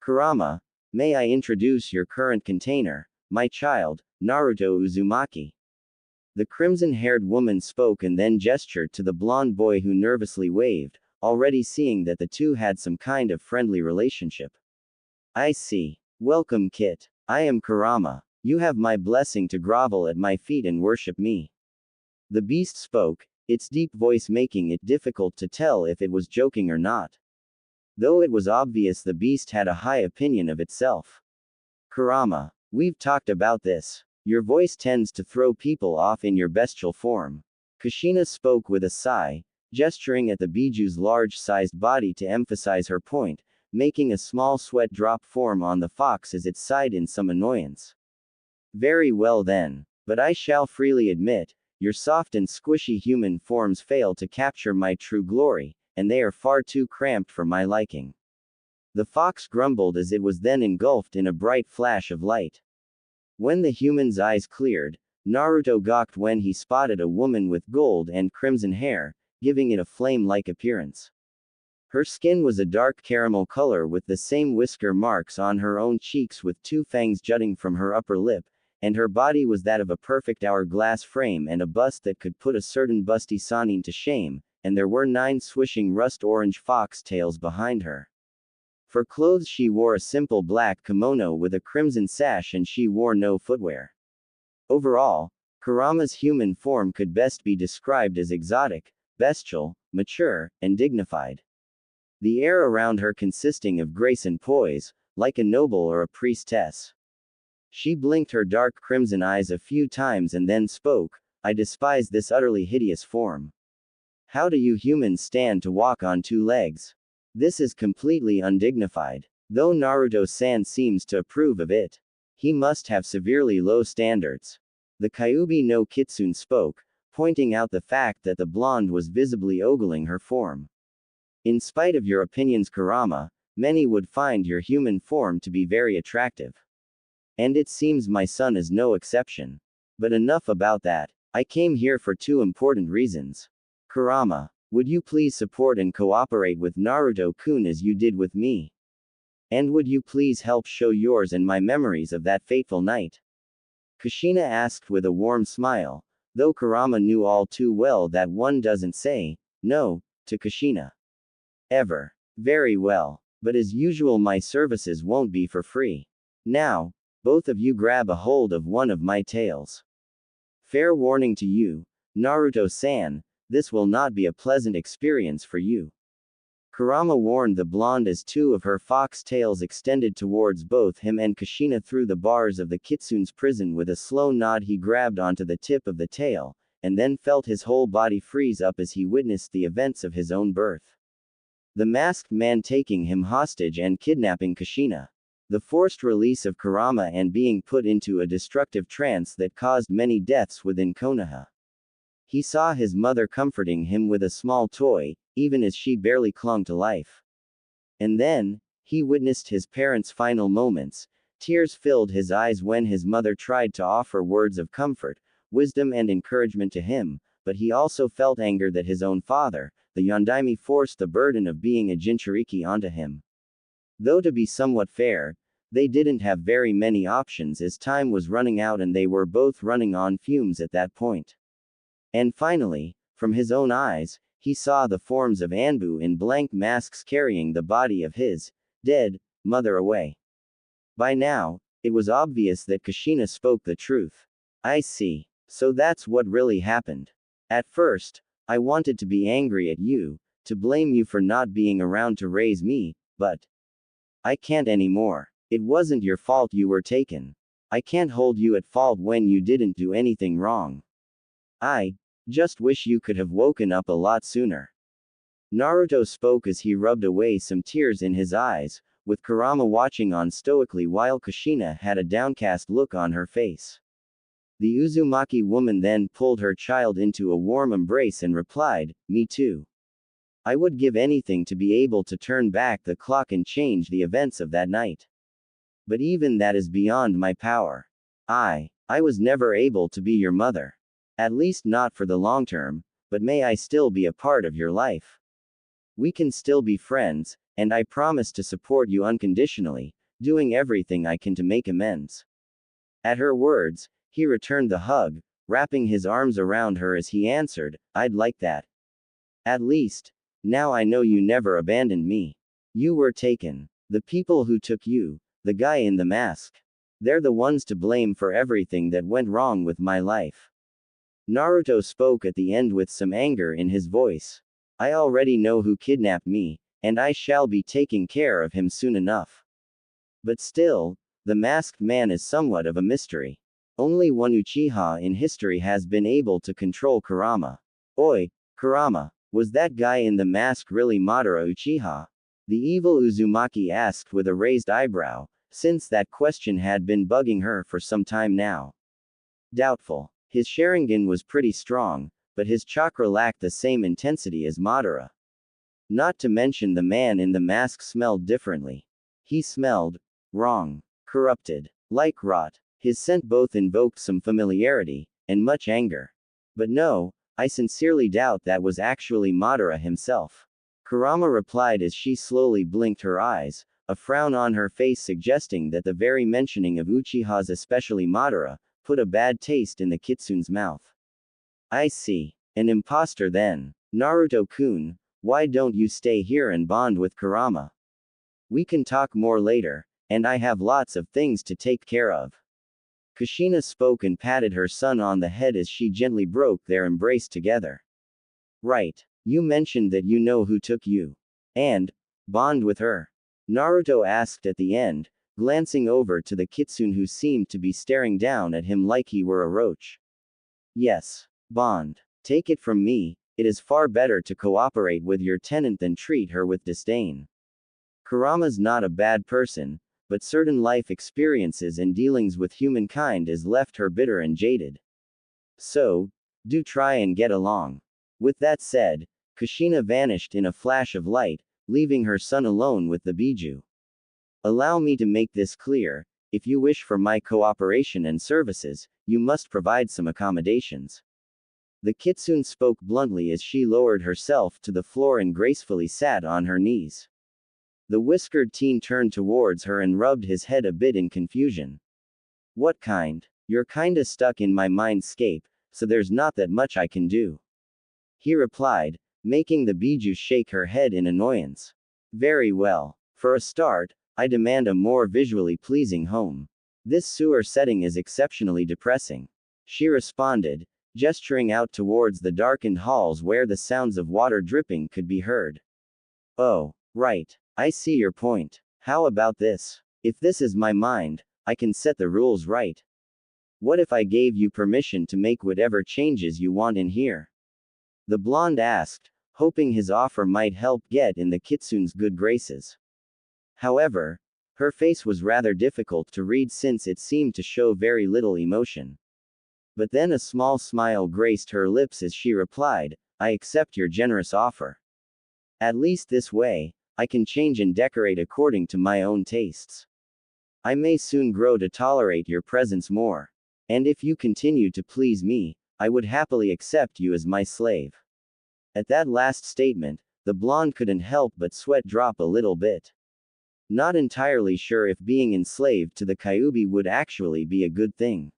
Speaker 1: Kurama, may I introduce your current container, my child, Naruto Uzumaki. The crimson-haired woman spoke and then gestured to the blonde boy who nervously waved, already seeing that the two had some kind of friendly relationship. I see. Welcome Kit. I am Kurama. You have my blessing to grovel at my feet and worship me. The beast spoke, its deep voice making it difficult to tell if it was joking or not. Though it was obvious the beast had a high opinion of itself. Kurama, we've talked about this. Your voice tends to throw people off in your bestial form. Kushina spoke with a sigh, gesturing at the Biju's large-sized body to emphasize her point, making a small sweat drop form on the fox as it sighed in some annoyance. Very well then. But I shall freely admit, your soft and squishy human forms fail to capture my true glory, and they are far too cramped for my liking. The fox grumbled as it was then engulfed in a bright flash of light. When the human's eyes cleared, Naruto gawked when he spotted a woman with gold and crimson hair, giving it a flame-like appearance. Her skin was a dark caramel color with the same whisker marks on her own cheeks with two fangs jutting from her upper lip, and her body was that of a perfect hourglass frame and a bust that could put a certain busty Sanin to shame, and there were 9 swishing rust-orange fox tails behind her. For clothes she wore a simple black kimono with a crimson sash and she wore no footwear. Overall, Kurama's human form could best be described as exotic, bestial, mature, and dignified. The air around her consisting of grace and poise, like a noble or a priestess. She blinked her dark crimson eyes a few times and then spoke, I despise this utterly hideous form. How do you humans stand to walk on 2 legs? This is completely undignified. Though Naruto-san seems to approve of it. He must have severely low standards. The Kyuubi no Kitsune spoke, pointing out the fact that the blonde was visibly ogling her form. In spite of your opinions Kurama, many would find your human form to be very attractive. And it seems my son is no exception. But enough about that. I came here for 2 important reasons. Kurama, would you please support and cooperate with Naruto-kun as you did with me? And would you please help show yours and my memories of that fateful night? Kushina asked with a warm smile, though Kurama knew all too well that one doesn't say no to Kushina. Ever. Very well. But as usual, my services won't be for free. Now, both of you grab a hold of one of my tails. Fair warning to you, Naruto-san, this will not be a pleasant experience for you. Kurama warned the blonde as two of her fox tails extended towards both him and Kushina through the bars of the kitsune's prison. With a slow nod, he grabbed onto the tip of the tail, and then felt his whole body freeze up as he witnessed the events of his own birth. The masked man taking him hostage and kidnapping Kushina. The forced release of Kurama and being put into a destructive trance that caused many deaths within Konoha. He saw his mother comforting him with a small toy, even as she barely clung to life. And then, he witnessed his parents' final moments. Tears filled his eyes when his mother tried to offer words of comfort, wisdom and encouragement to him, but he also felt anger that his own father, the Yondaime, forced the burden of being a Jinchuriki onto him. Though to be somewhat fair, they didn't have very many options as time was running out and they were both running on fumes at that point. And finally, from his own eyes, he saw the forms of Anbu in blank masks carrying the body of his dead mother away. By now, it was obvious that Kushina spoke the truth. I see. So that's what really happened. At first, I wanted to be angry at you, to blame you for not being around to raise me, but I can't anymore. It wasn't your fault you were taken. I can't hold you at fault when you didn't do anything wrong. I just wish you could have woken up a lot sooner. Naruto spoke as he rubbed away some tears in his eyes, with Kurama watching on stoically while Kushina had a downcast look on her face. The Uzumaki woman then pulled her child into a warm embrace and replied, "Me too. I would give anything to be able to turn back the clock and change the events of that night. But even that is beyond my power. I was never able to be your mother. At least not for the long term, but may I still be a part of your life. We can still be friends, and I promise to support you unconditionally, doing everything I can to make amends." At her words, he returned the hug, wrapping his arms around her as he answered, "I'd like that. At least, now I know you never abandoned me. You were taken. The people who took you, the guy in the mask, they're the ones to blame for everything that went wrong with my life." Naruto spoke at the end with some anger in his voice. "I already know who kidnapped me, and I shall be taking care of him soon enough. But still, the masked man is somewhat of a mystery. Only one Uchiha in history has been able to control Kurama. Oi, Kurama, was that guy in the mask really Madara Uchiha?" The evil Uzumaki asked with a raised eyebrow, since that question had been bugging her for some time now. Doubtful. His Sharingan was pretty strong, but his chakra lacked the same intensity as Madara. Not to mention the man in the mask smelled differently. He smelled wrong, corrupted, like rot. His scent both invoked some familiarity and much anger. But no, I sincerely doubt that was actually Madara himself. Kurama replied as she slowly blinked her eyes, a frown on her face suggesting that the very mentioning of Uchihas, especially Madara, put a bad taste in the kitsune's mouth. "I see. An imposter then. Naruto-kun, why don't you stay here and bond with Kurama? We can talk more later, and I have lots of things to take care of." Kushina spoke and patted her son on the head as she gently broke their embrace together. "Right. You mentioned that you know who took you. And bond with her?" Naruto asked at the end, glancing over to the kitsune who seemed to be staring down at him like he were a roach. "Yes. Bond. Take it from me, it is far better to cooperate with your tenant than treat her with disdain. Kurama's not a bad person, but certain life experiences and dealings with humankind has left her bitter and jaded. So, do try and get along." With that said, Kushina vanished in a flash of light, leaving her son alone with the Biju. "Allow me to make this clear, if you wish for my cooperation and services, you must provide some accommodations." The kitsune spoke bluntly as she lowered herself to the floor and gracefully sat on her knees. The whiskered teen turned towards her and rubbed his head a bit in confusion. "What kind? You're kinda stuck in my mindscape, so there's not that much I can do," he replied, making the Biju shake her head in annoyance. "Very well. For a start, I demand a more visually pleasing home. This sewer setting is exceptionally depressing. She responded, gesturing out towards the darkened halls where the sounds of water dripping could be heard. Oh, right. I see your point. How about this? If this is my mind, I can set the rules right. What if I gave you permission to make whatever changes you want in here? The blonde asked, hoping his offer might help get in the kitsune's good graces. However, her face was rather difficult to read since it seemed to show very little emotion. But then a small smile graced her lips as she replied, I accept your generous offer. At least this way, I can change and decorate according to my own tastes. I may soon grow to tolerate your presence more. And if you continue to please me, I would happily accept you as my slave. At that last statement, the blonde couldn't help but sweat drop a little bit. Not entirely sure if being enslaved to the Kyuubi would actually be a good thing.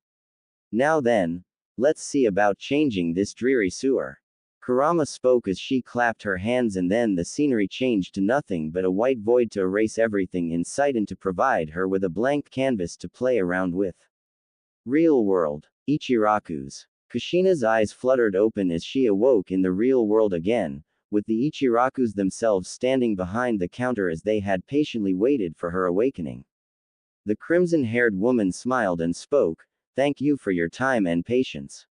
Speaker 1: Now then, let's see about changing this dreary sewer. Kurama spoke as she clapped her hands, and then the scenery changed to nothing but a white void to erase everything in sight and to provide her with a blank canvas to play around with. Real world. Ichiraku's. Kushina's eyes fluttered open as she awoke in the real world again, with the Ichirakus themselves standing behind the counter as they had patiently waited for her awakening. The crimson-haired woman smiled and spoke, thank you for your time and patience.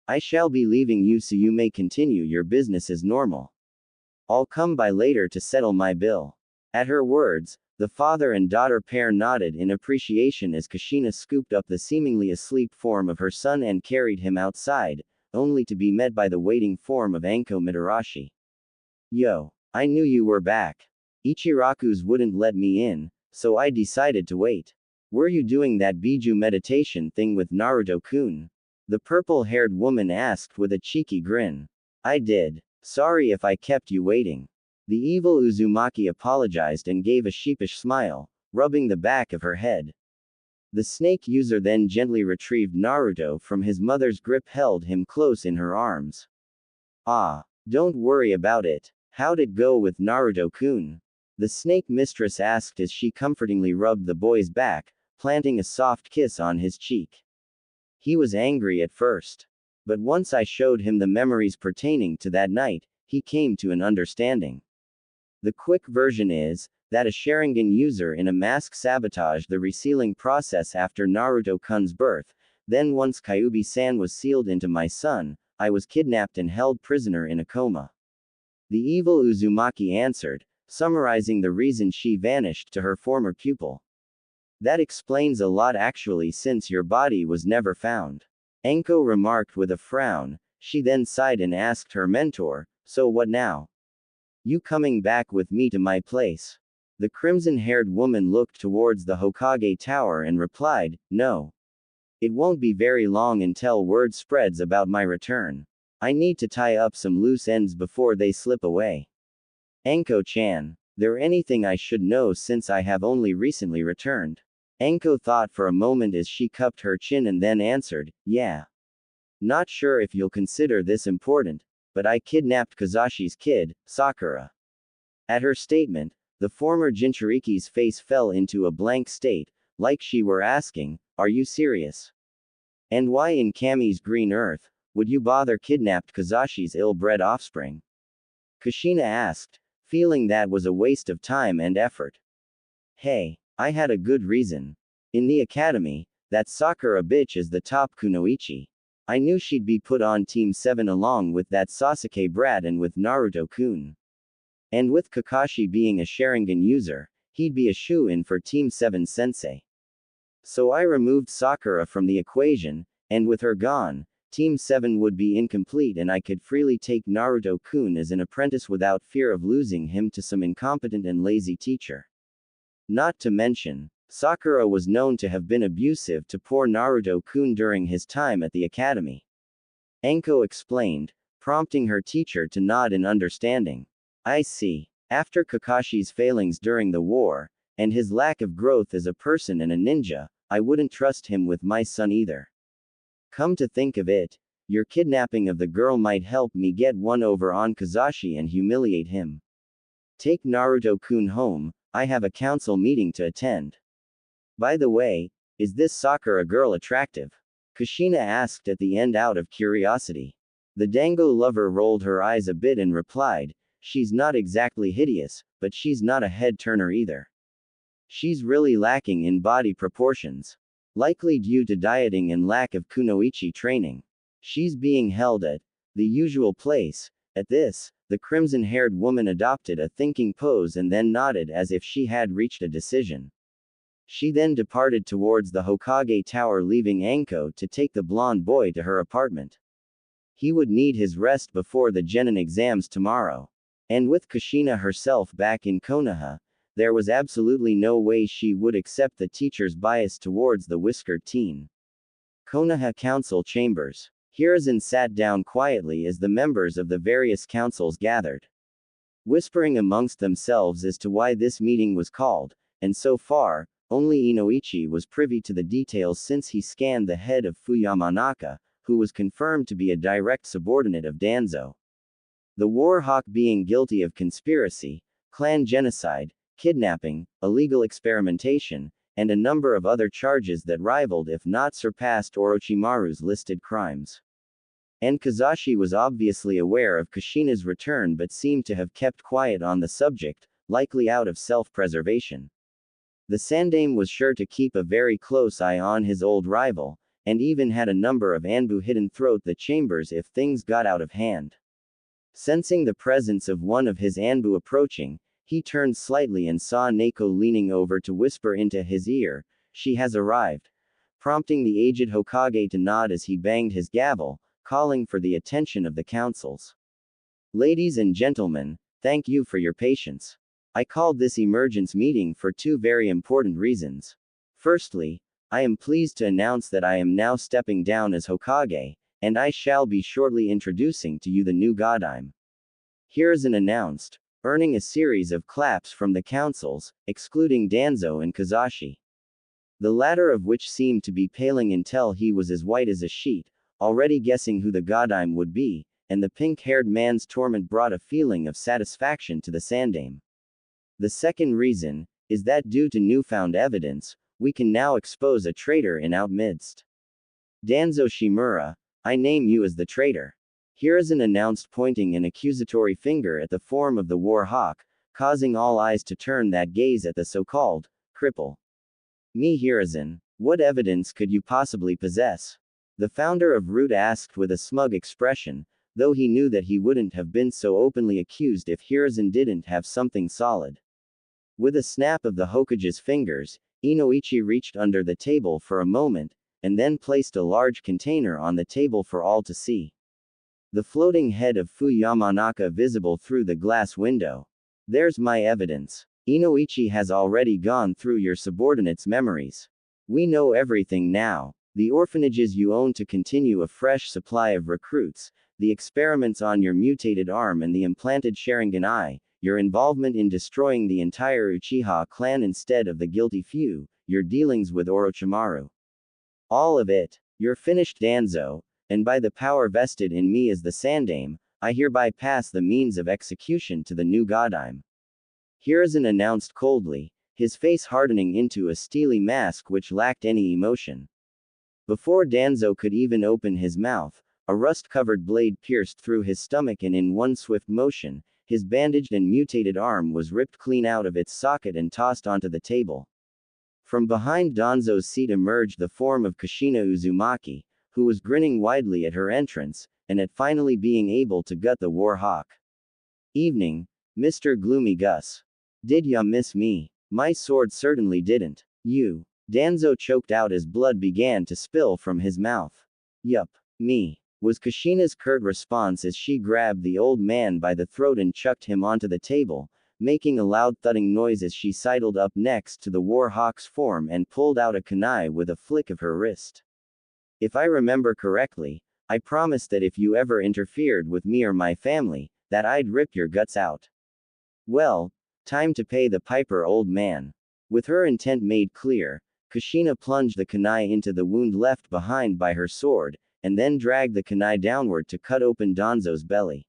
Speaker 1: I shall be leaving you so you may continue your business as normal. I'll come by later to settle my bill. At her words, the father and daughter pair nodded in appreciation as Kushina scooped up the seemingly asleep form of her son and carried him outside, only to be met by the waiting form of Anko Mitarashi. Yo, I knew you were back. Ichiraku's wouldn't let me in, so I decided to wait. Were you doing that Biju meditation thing with Naruto-kun? The purple-haired woman asked with a cheeky grin. I did. Sorry if I kept you waiting. The evil Uzumaki apologized and gave a sheepish smile, rubbing the back of her head. The snake user then gently retrieved Naruto from his mother's grip, held him close in her arms. Ah, don't worry about it. How'd it go with Naruto-kun? The snake mistress asked as she comfortingly rubbed the boy's back, planting a soft kiss on his cheek. He was angry at first. But once I showed him the memories pertaining to that night, he came to an understanding. The quick version is that a Sharingan user in a mask sabotaged the resealing process after Naruto-kun's birth. Then once Kyuubi-san was sealed into my son, I was kidnapped and held prisoner in a coma. The evil Uzumaki answered, summarizing the reason she vanished to her former pupil. That explains a lot actually, since your body was never found. Anko remarked with a frown. She then sighed and asked her mentor, so what now? You coming back with me to my place? The crimson-haired woman looked towards the Hokage Tower and replied, no. It won't be very long until word spreads about my return. I need to tie up some loose ends before they slip away. Anko-chan, there anything I should know since I have only recently returned? Anko thought for a moment as she cupped her chin and then answered, yeah. Not sure if you'll consider this important, but I kidnapped Kazashi's kid, Sakura. At her statement, the former Jinchuriki's face fell into a blank state, like she were asking, are you serious? And why in Kami's green earth would you bother kidnapped Kazashi's ill-bred offspring? Kushina asked, feeling that was a waste of time and effort. Hey, I had a good reason. In the academy, that Sakura bitch is the top kunoichi. I knew she'd be put on Team 7 along with that Sasuke brat and with Naruto-kun. And with Kakashi being a Sharingan user, he'd be a shoo-in for Team 7 sensei. So I removed Sakura from the equation, and with her gone, Team 7 would be incomplete and I could freely take Naruto-kun as an apprentice without fear of losing him to some incompetent and lazy teacher. Not to mention, Sakura was known to have been abusive to poor Naruto-kun during his time at the academy. Anko explained, prompting her teacher to nod in understanding. I see. After Kakashi's failings during the war, and his lack of growth as a person and a ninja, I wouldn't trust him with my son either. Come to think of it, your kidnapping of the girl might help me get one over on Kazashi and humiliate him. Take Naruto-kun home, I have a council meeting to attend. By the way, is this Sakura girl attractive? Kushina asked at the end out of curiosity. The Dango lover rolled her eyes a bit and replied, she's not exactly hideous, but she's not a head-turner either. She's really lacking in body proportions. Likely due to dieting and lack of kunoichi training. She's being held at the usual place. At this, the crimson-haired woman adopted a thinking pose and then nodded as if she had reached a decision. She then departed towards the Hokage Tower, leaving Anko to take the blonde boy to her apartment. He would need his rest before the Genin exams tomorrow. And with Kushina herself back in Konoha, there was absolutely no way she would accept the teacher's bias towards the whiskered teen. Konoha Council Chambers. Hiruzen sat down quietly as the members of the various councils gathered, whispering amongst themselves as to why this meeting was called, and so far, only Inoichi was privy to the details since he scanned the head of Fuyamanaka, who was confirmed to be a direct subordinate of Danzo. The War Hawk being guilty of conspiracy, clan genocide, kidnapping, illegal experimentation, and a number of other charges that rivaled if not surpassed Orochimaru's listed crimes. And Kazashi was obviously aware of Kushina's return but seemed to have kept quiet on the subject, likely out of self-preservation. The Sandaime was sure to keep a very close eye on his old rival, and even had a number of Anbu hidden throughout the chambers if things got out of hand. Sensing the presence of one of his Anbu approaching, he turned slightly and saw Neko leaning over to whisper into his ear, "She has arrived," prompting the aged Hokage to nod as he banged his gavel, calling for the attention of the councils. "Ladies and gentlemen, thank you for your patience. I called this emergence meeting for two very important reasons. Firstly, I am pleased to announce that I am now stepping down as Hokage, and I shall be shortly introducing to you the new Godime." Hiruzen announced, earning a series of claps from the councils, excluding Danzo and Kazashi. The latter of which seemed to be paling until he was as white as a sheet, already guessing who the Godime would be, and the pink-haired man's torment brought a feeling of satisfaction to the Sandaime. The second reason is that due to newfound evidence, we can now expose a traitor in our midst. Danzo Shimura, I name you as the traitor. Hiruzen announced, pointing an accusatory finger at the form of the War Hawk, causing all eyes to turn that gaze at the so-called cripple. Me Hiruzen, what evidence could you possibly possess? The founder of Root asked with a smug expression, though he knew that he wouldn't have been so openly accused if Hiruzen didn't have something solid. With a snap of the Hokage's fingers, Inoichi reached under the table for a moment, and then placed a large container on the table for all to see. The floating head of Fuyamanaka visible through the glass window. There's my evidence. Inoichi has already gone through your subordinates' memories. We know everything now. The orphanages you own to continue a fresh supply of recruits, the experiments on your mutated arm and the implanted Sharingan eye, your involvement in destroying the entire Uchiha clan instead of the guilty few, your dealings with Orochimaru. All of it. You're finished, Danzo, and by the power vested in me as the Sandaime, I hereby pass the means of execution to the new Godime. Hiruzen announced coldly, his face hardening into a steely mask which lacked any emotion. Before Danzo could even open his mouth, a rust-covered blade pierced through his stomach and in one swift motion, his bandaged and mutated arm was ripped clean out of its socket and tossed onto the table. From behind Danzo's seat emerged the form of Kushina Uzumaki, who was grinning widely at her entrance, and at finally being able to gut the War Hawk. Evening, Mr. Gloomy Gus. Did ya miss me? My sword certainly didn't. You. Danzo choked out as blood began to spill from his mouth. Yup. Me. Was Kushina's curt response as she grabbed the old man by the throat and chucked him onto the table, making a loud thudding noise as she sidled up next to the War Hawk's form and pulled out a kunai with a flick of her wrist. If I remember correctly, I promised that if you ever interfered with me or my family, that I'd rip your guts out. Well, time to pay the piper, old man. With her intent made clear, Kushina plunged the kunai into the wound left behind by her sword, and then dragged the kunai downward to cut open Danzo's belly.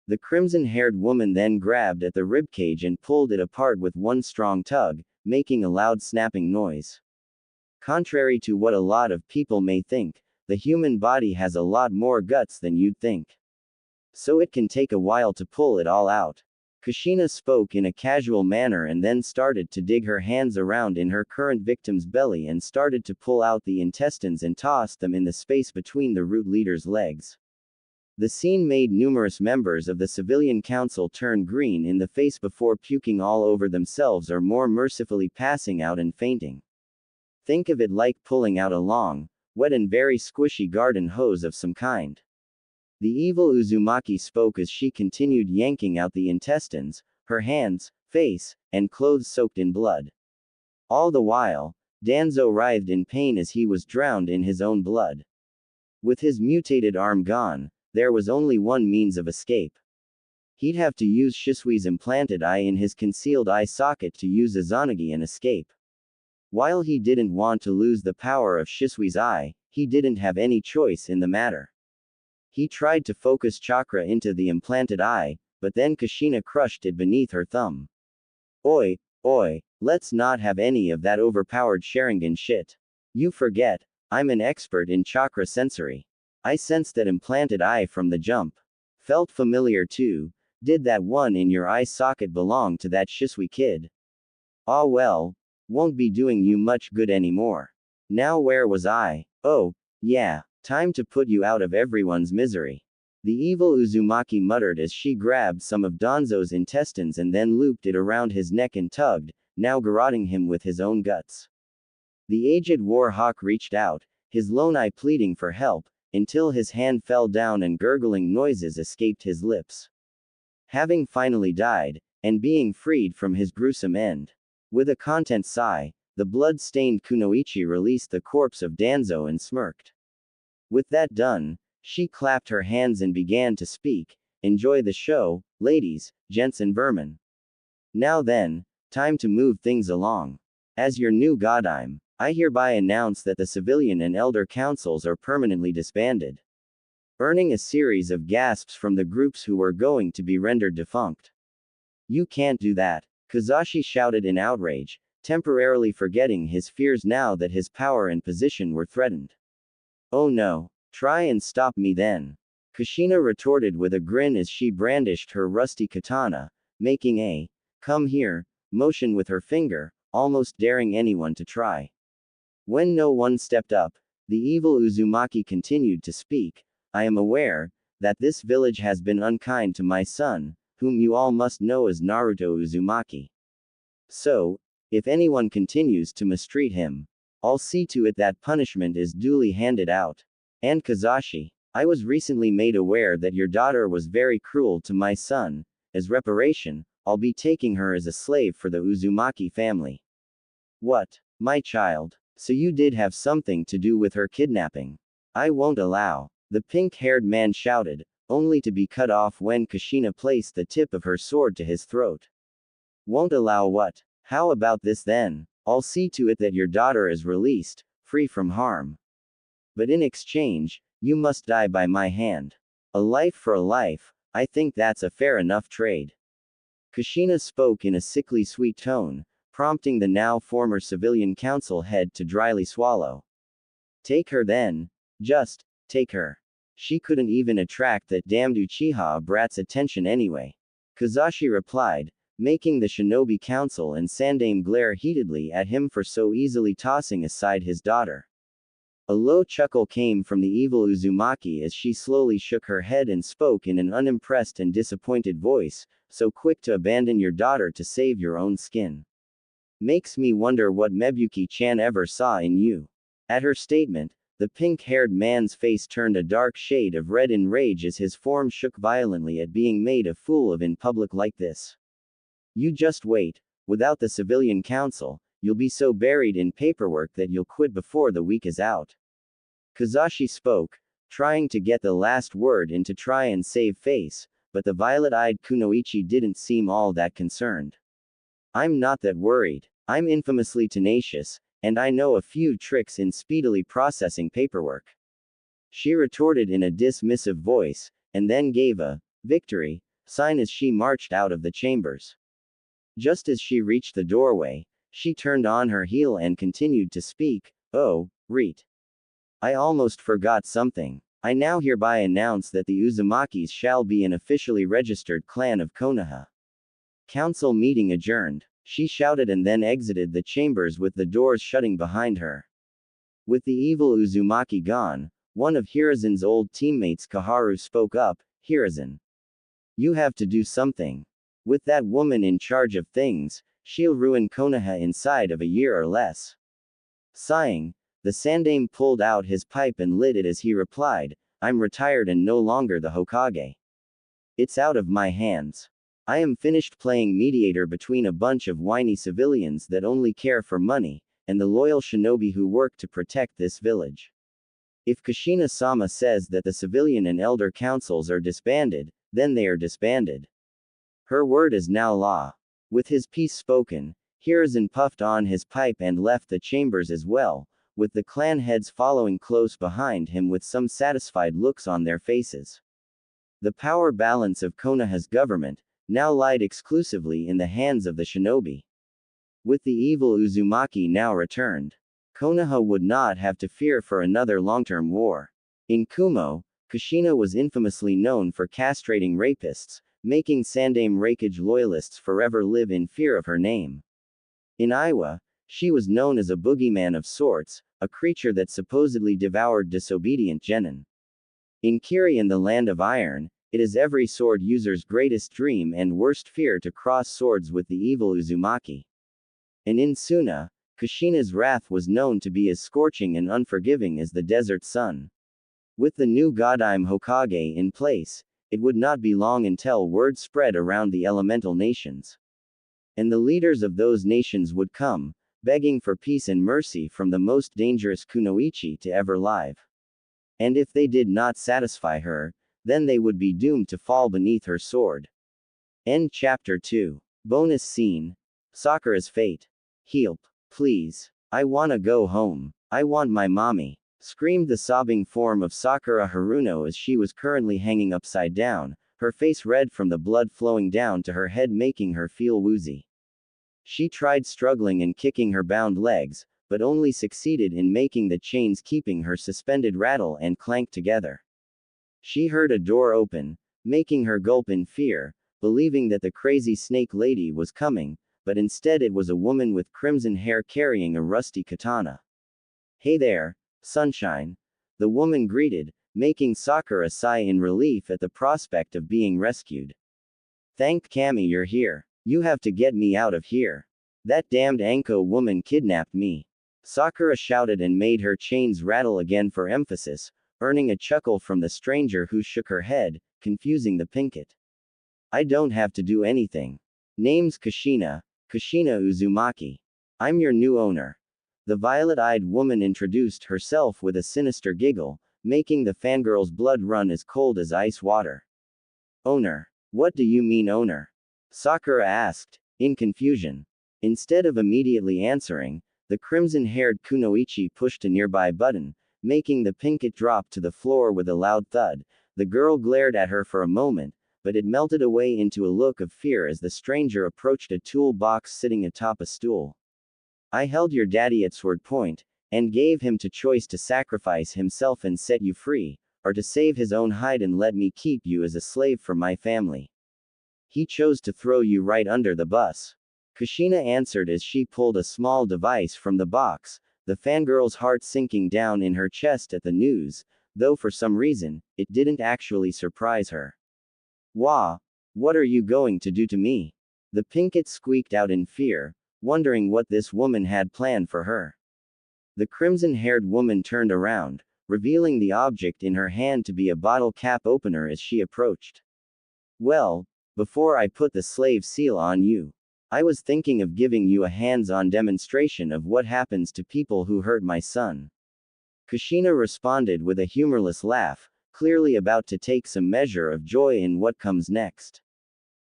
Speaker 1: The crimson-haired woman then grabbed at the ribcage and pulled it apart with one strong tug, making a loud snapping noise. Contrary to what a lot of people may think, the human body has a lot more guts than you'd think. So it can take a while to pull it all out. Kushina spoke in a casual manner and then started to dig her hands around in her current victim's belly and started to pull out the intestines and tossed them in the space between the root leader's legs. The scene made numerous members of the civilian council turn green in the face before puking all over themselves or more mercifully passing out and fainting. Think of it like pulling out a long, wet and very squishy garden hose of some kind. The evil Uzumaki spoke as she continued yanking out the intestines, her hands, face, and clothes soaked in blood. All the while, Danzo writhed in pain as he was drowned in his own blood. With his mutated arm gone, there was only one means of escape. He'd have to use Shisui's implanted eye in his concealed eye socket to use Izanagi and escape. While he didn't want to lose the power of Shisui's eye, he didn't have any choice in the matter. He tried to focus chakra into the implanted eye, but then Kushina crushed it beneath her thumb. Oi, let's not have any of that overpowered Sharingan shit. You forget, I'm an expert in chakra sensory. I sensed that implanted eye from the jump. Felt familiar too. Did that one in your eye socket belong to that Shisui kid? Ah well, won't be doing you much good anymore. Now where was I? Oh, yeah. Time to put you out of everyone's misery. The evil Uzumaki muttered as she grabbed some of Danzo's intestines and then looped it around his neck and tugged, now garroting him with his own guts. The aged war hawk reached out, his lone eye pleading for help, until his hand fell down and gurgling noises escaped his lips. Having finally died, and being freed from his gruesome end. With a content sigh, the blood-stained Kunoichi released the corpse of Danzo and smirked. With that done, she clapped her hands and began to speak. Enjoy the show, ladies, gents and vermin. Now then, time to move things along. As your new godime, I hereby announce that the civilian and elder councils are permanently disbanded. Earning a series of gasps from the groups who were going to be rendered defunct. You can't do that, Kazashi shouted in outrage, temporarily forgetting his fears now that his power and position were threatened. Oh no. Try and stop me then. Kushina retorted with a grin as she brandished her rusty katana, making a, come here, motion with her finger, almost daring anyone to try. When no one stepped up, the evil Uzumaki continued to speak. I am aware that this village has been unkind to my son, whom you all must know as Naruto Uzumaki. So, if anyone continues to mistreat him, I'll see to it that punishment is duly handed out. And Kazashi, I was recently made aware that your daughter was very cruel to my son. As reparation, I'll be taking her as a slave for the Uzumaki family. What? My child. So you did have something to do with her kidnapping. I won't allow. The pink-haired man shouted, only to be cut off when Kushina placed the tip of her sword to his throat. Won't allow what? How about this then? I'll see to it that your daughter is released, free from harm. But in exchange, you must die by my hand. A life for a life, I think that's a fair enough trade. Kushina spoke in a sickly sweet tone, prompting the now former civilian council head to dryly swallow. Take her then. Just, take her. She couldn't even attract that damned Uchiha brat's attention anyway. Kazashi replied, making the shinobi council and Sandame glare heatedly at him for so easily tossing aside his daughter. A low chuckle came from the evil Uzumaki as she slowly shook her head and spoke in an unimpressed and disappointed voice, so quick to abandon your daughter to save your own skin. Makes me wonder what Mebuki-chan ever saw in you. At her statement, the pink-haired man's face turned a dark shade of red in rage as his form shook violently at being made a fool of in public like this. You just wait, without the civilian council, you'll be so buried in paperwork that you'll quit before the week is out. Kazashi spoke, trying to get the last word in to try and save face, but the violet-eyed Kunoichi didn't seem all that concerned. I'm not that worried. I'm infamously tenacious, and I know a few tricks in speedily processing paperwork. She retorted in a dismissive voice, and then gave a victory sign as she marched out of the chambers. Just as she reached the doorway, she turned on her heel and continued to speak. Oh, Reet. I almost forgot something. I now hereby announce that the Uzumakis shall be an officially registered clan of Konoha. Council meeting adjourned. She shouted and then exited the chambers with the doors shutting behind her. With the evil Uzumaki gone, one of Hiruzen's old teammates Kaharu spoke up. Hiruzen. You have to do something. With that woman in charge of things, she'll ruin Konoha inside of a year or less. Sighing, the Sandaime pulled out his pipe and lit it as he replied, I'm retired and no longer the Hokage. It's out of my hands. I am finished playing mediator between a bunch of whiny civilians that only care for money, and the loyal shinobi who work to protect this village. If Kushina-sama says that the civilian and elder councils are disbanded, then they are disbanded. Her word is now law. With his piece spoken, Hiruzen puffed on his pipe and left the chambers as well, with the clan heads following close behind him with some satisfied looks on their faces. The power balance of Konoha's government now lied exclusively in the hands of the shinobi. With the evil Uzumaki now returned, Konoha would not have to fear for another long-term war. In Kumo, Kushina was infamously known for castrating rapists, making Sandaime Raikage loyalists forever live in fear of her name. In Iwa, she was known as a boogeyman of sorts, a creature that supposedly devoured disobedient genin. In Kiri and the Land of Iron, it is every sword user's greatest dream and worst fear to cross swords with the evil Uzumaki. And in Suna, Kushina's wrath was known to be as scorching and unforgiving as the desert sun. With the new Godime Hokage in place, it would not be long until word spread around the elemental nations. And the leaders of those nations would come, begging for peace and mercy from the most dangerous kunoichi to ever live. And if they did not satisfy her, then they would be doomed to fall beneath her sword. End chapter 2. Bonus scene. Sakura's fate. Help, please. I wanna go home. I want my mommy. Screamed the sobbing form of Sakura Haruno as she was currently hanging upside down, her face red from the blood flowing down to her head making her feel woozy. She tried struggling and kicking her bound legs, but only succeeded in making the chains keeping her suspended rattle and clank together. She heard a door open, making her gulp in fear, believing that the crazy snake lady was coming, but instead it was a woman with crimson hair carrying a rusty katana. Hey there, sunshine. The woman greeted, making Sakura sigh in relief at the prospect of being rescued. Thank Kami you're here. You have to get me out of here. That damned Anko woman kidnapped me. Sakura shouted and made her chains rattle again for emphasis, earning a chuckle from the stranger who shook her head, confusing the Pinkett. I don't have to do anything. Name's Kushina, Kushina Uzumaki. I'm your new owner. The violet-eyed woman introduced herself with a sinister giggle, making the fangirl's blood run as cold as ice water. Owner? What do you mean owner? Sakura asked, in confusion. Instead of immediately answering, the crimson-haired kunoichi pushed a nearby button, making the Pinkett drop to the floor with a loud thud. The girl glared at her for a moment, but it melted away into a look of fear as the stranger approached a tool box sitting atop a stool. I held your daddy at sword point, and gave him to choice to sacrifice himself and set you free, or to save his own hide and let me keep you as a slave for my family. He chose to throw you right under the bus. Kushina answered as she pulled a small device from the box, the fangirl's heart sinking down in her chest at the news, though for some reason, it didn't actually surprise her. Wah! What are you going to do to me? The Pinkett squeaked out in fear, wondering what this woman had planned for her. The crimson-haired woman turned around, revealing the object in her hand to be a bottle cap opener as she approached. Well, before I put the slave seal on you, I was thinking of giving you a hands-on demonstration of what happens to people who hurt my son. Kushina responded with a humorless laugh, clearly about to take some measure of joy in what comes next.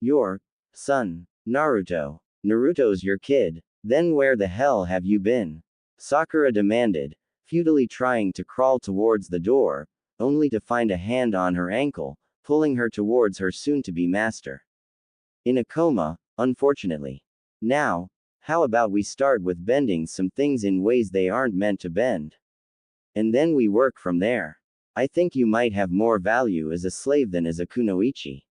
Speaker 1: Your son, Naruto. Naruto's your kid. Then where the hell have you been? Sakura demanded, futilely trying to crawl towards the door, only to find a hand on her ankle, pulling her towards her soon-to-be master. In a coma, unfortunately. Now, how about we start with bending some things in ways they aren't meant to bend? And then we work from there. I think you might have more value as a slave than as a kunoichi.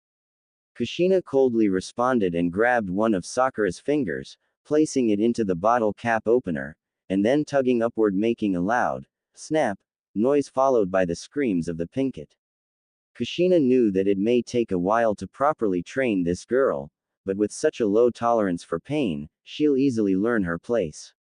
Speaker 1: Kushina coldly responded and grabbed one of Sakura's fingers, placing it into the bottle cap opener, and then tugging upward, making a loud snap noise followed by the screams of the pinkett. Kushina knew that it may take a while to properly train this girl, but with such a low tolerance for pain, she'll easily learn her place.